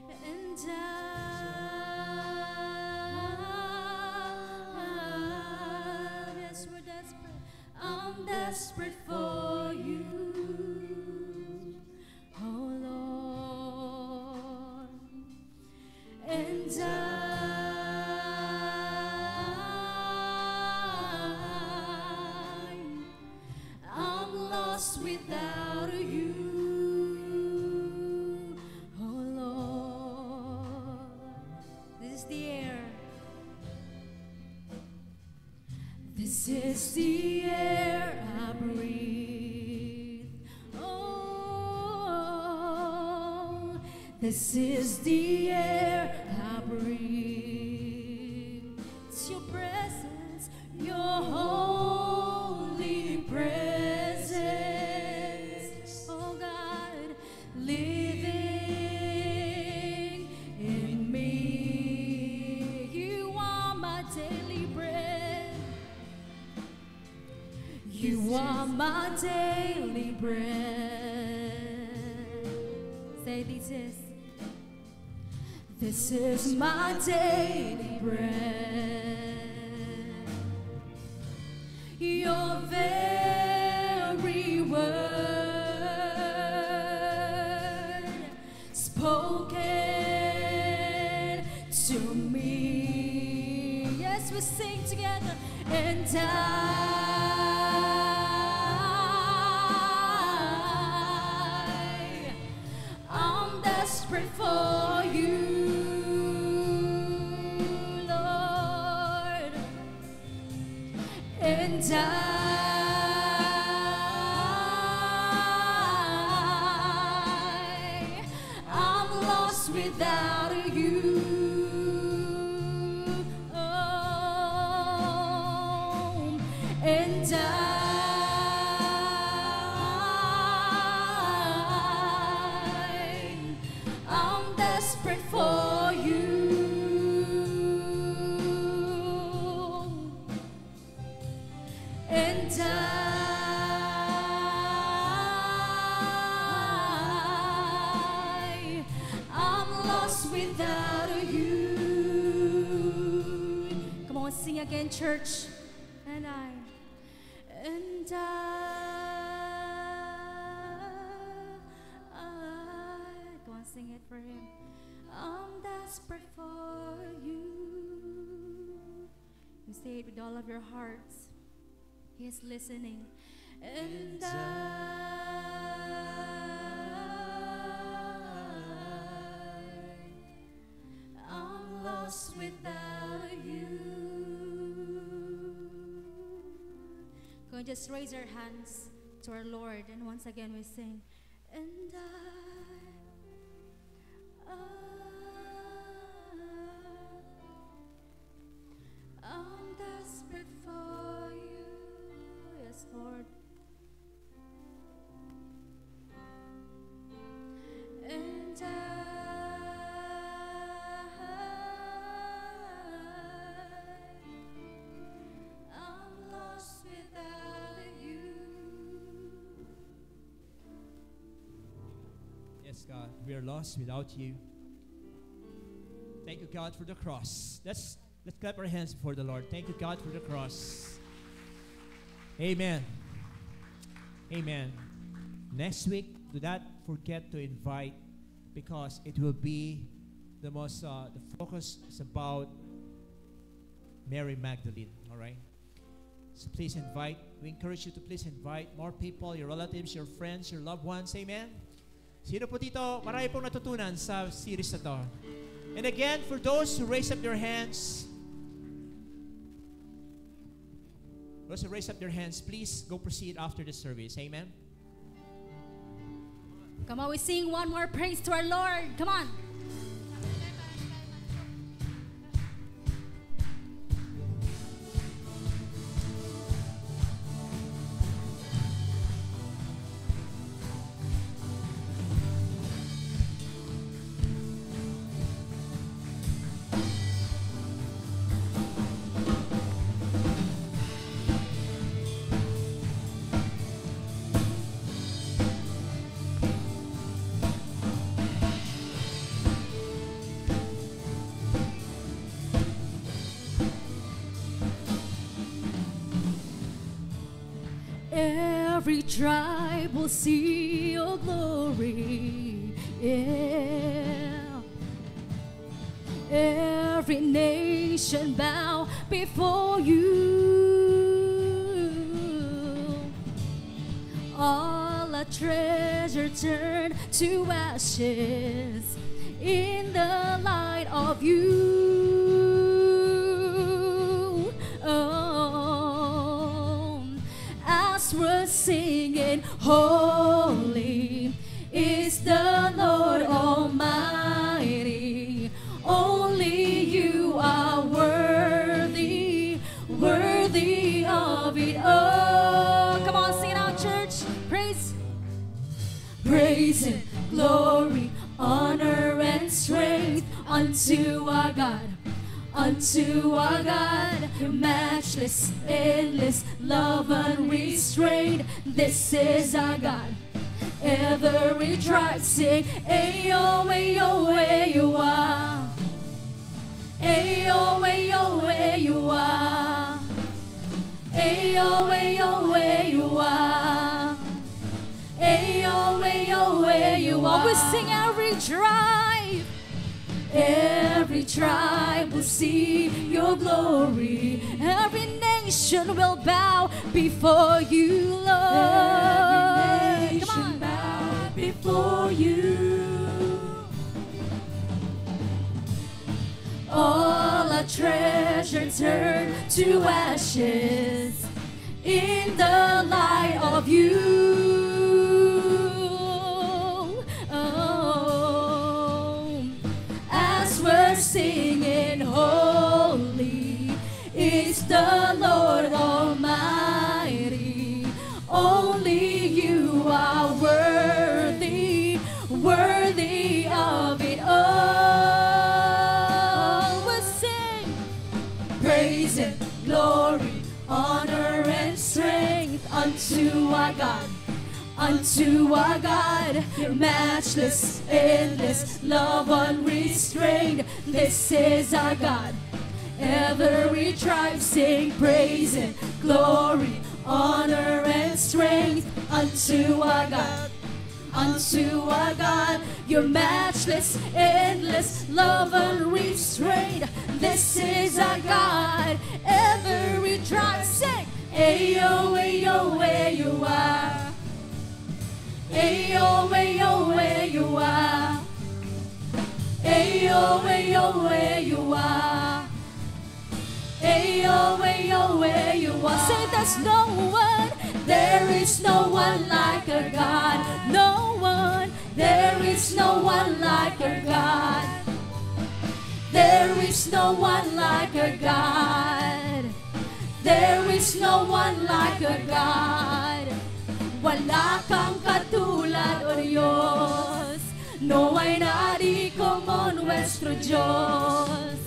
and yes, we're desperate. I'm desperate for you, oh Lord. And I'm lost without you, oh Lord. This is the air. This is the air I breathe. Oh, this is the air I breathe. It's your presence, You are my daily bread. Say this is my daily bread. Your very word spoken to me. Yes, we sing together. And I'm desperate for you, Lord. And I'm lost without you. Oh, and I'm desperate for you. And I'm lost without you. Come on, sing again, church. And come on, sing it for him. I'm desperate for you. You say it with all of your hearts. He is listening. And I'm lost without you. Go and just raise our hands to our Lord, and once again we sing. And I'm desperate for you. Yes, Lord. And I'm lost without you. Yes, God, we are lost without you. Thank you, God, for the cross. Let's clap our hands before the Lord. Thank you, God, for the cross. Amen. Amen. Next week, do not forget to invite, because it will be the focus is about Mary Magdalene. All right. So please invite. We encourage you to please invite more people, your relatives, your friends, your loved ones. Amen. Sino po dito, marami pong natutunan sa series na to. And again, for those who raise up their hands, please go proceed after the service. Amen. Come on, we sing one more praise to our Lord. Come on. Every tribe will see your glory. Yeah. Every nation bow before you. All our treasure turn to ashes in the light of you. Oh, as we're singing, holy is the Lord Almighty. Only you are worthy, worthy of it all. Come on, sing it out, church. Praise, praise and glory, honor and strength unto our God, unto our God, your matchless, endless love unrestrained. This is our God. Every tribe sing, ayo, ayo, where you are. Ayo, ayo, where you are. Ayo, ayo, where you are. Ayo, ayo, where you are. We sing every tribe. Every tribe will see your glory. Every nation will bow before you, Lord. Every nation bow before you. All our treasure turn to ashes in the light of you. Oh, as we're singing, holy is the Lord Almighty. Only you are worthy, worthy of it all. We'll sing, praise and glory, honor and strength unto our God. Unto our God, your matchless, endless love unrestrained. This is our God. Every tribe sing praise and glory, honor and strength unto our God. Unto our God, your matchless, endless love unrestrained. This is our God. Every tribe sing, ayo, ayo, where you are. Ayo, ayo, where you are. Ayo, ayo, where you are. Ayo, ayo, where you are. Say there's no one, there is no one like our God. No one, there is no one like our God. There is no one like our God. There is no one like our God. Wala kang katulad, O Diyos. No hay nadie como nuestro Diyos.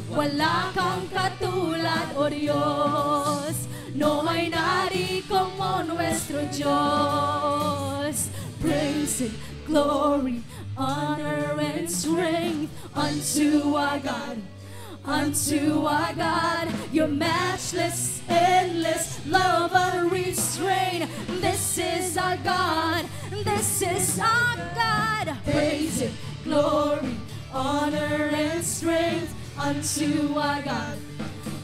Wala kang katulad, O Diyos. No hay nadie como nuestro Diyos. Praise and glory, honor and strength unto our God. Unto our God, your matchless, endless love unrestrained. This is our God. This is our God. Praise and glory, honor and strength unto our God.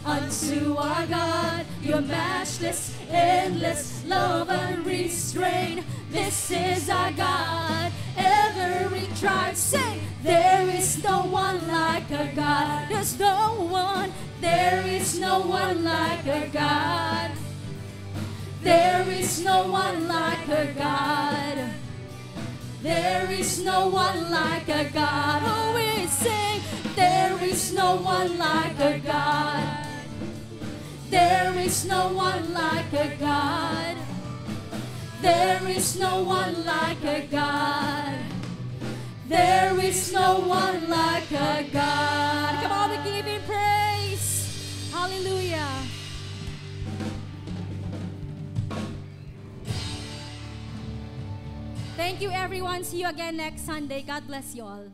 Unto our God, your matchless, endless love unrestrained. This is our God. Every tribe sing, there is no one like our God. There's no one, there is no one like our God. There is no one like our God. There is no one like our God. Oh, we sing, there is no one like our God. There is no one like our God. There is no one like our God. There is no one like our God. Come on, we give Him praise. Hallelujah. Thank you, everyone. See you again next Sunday. God bless you all.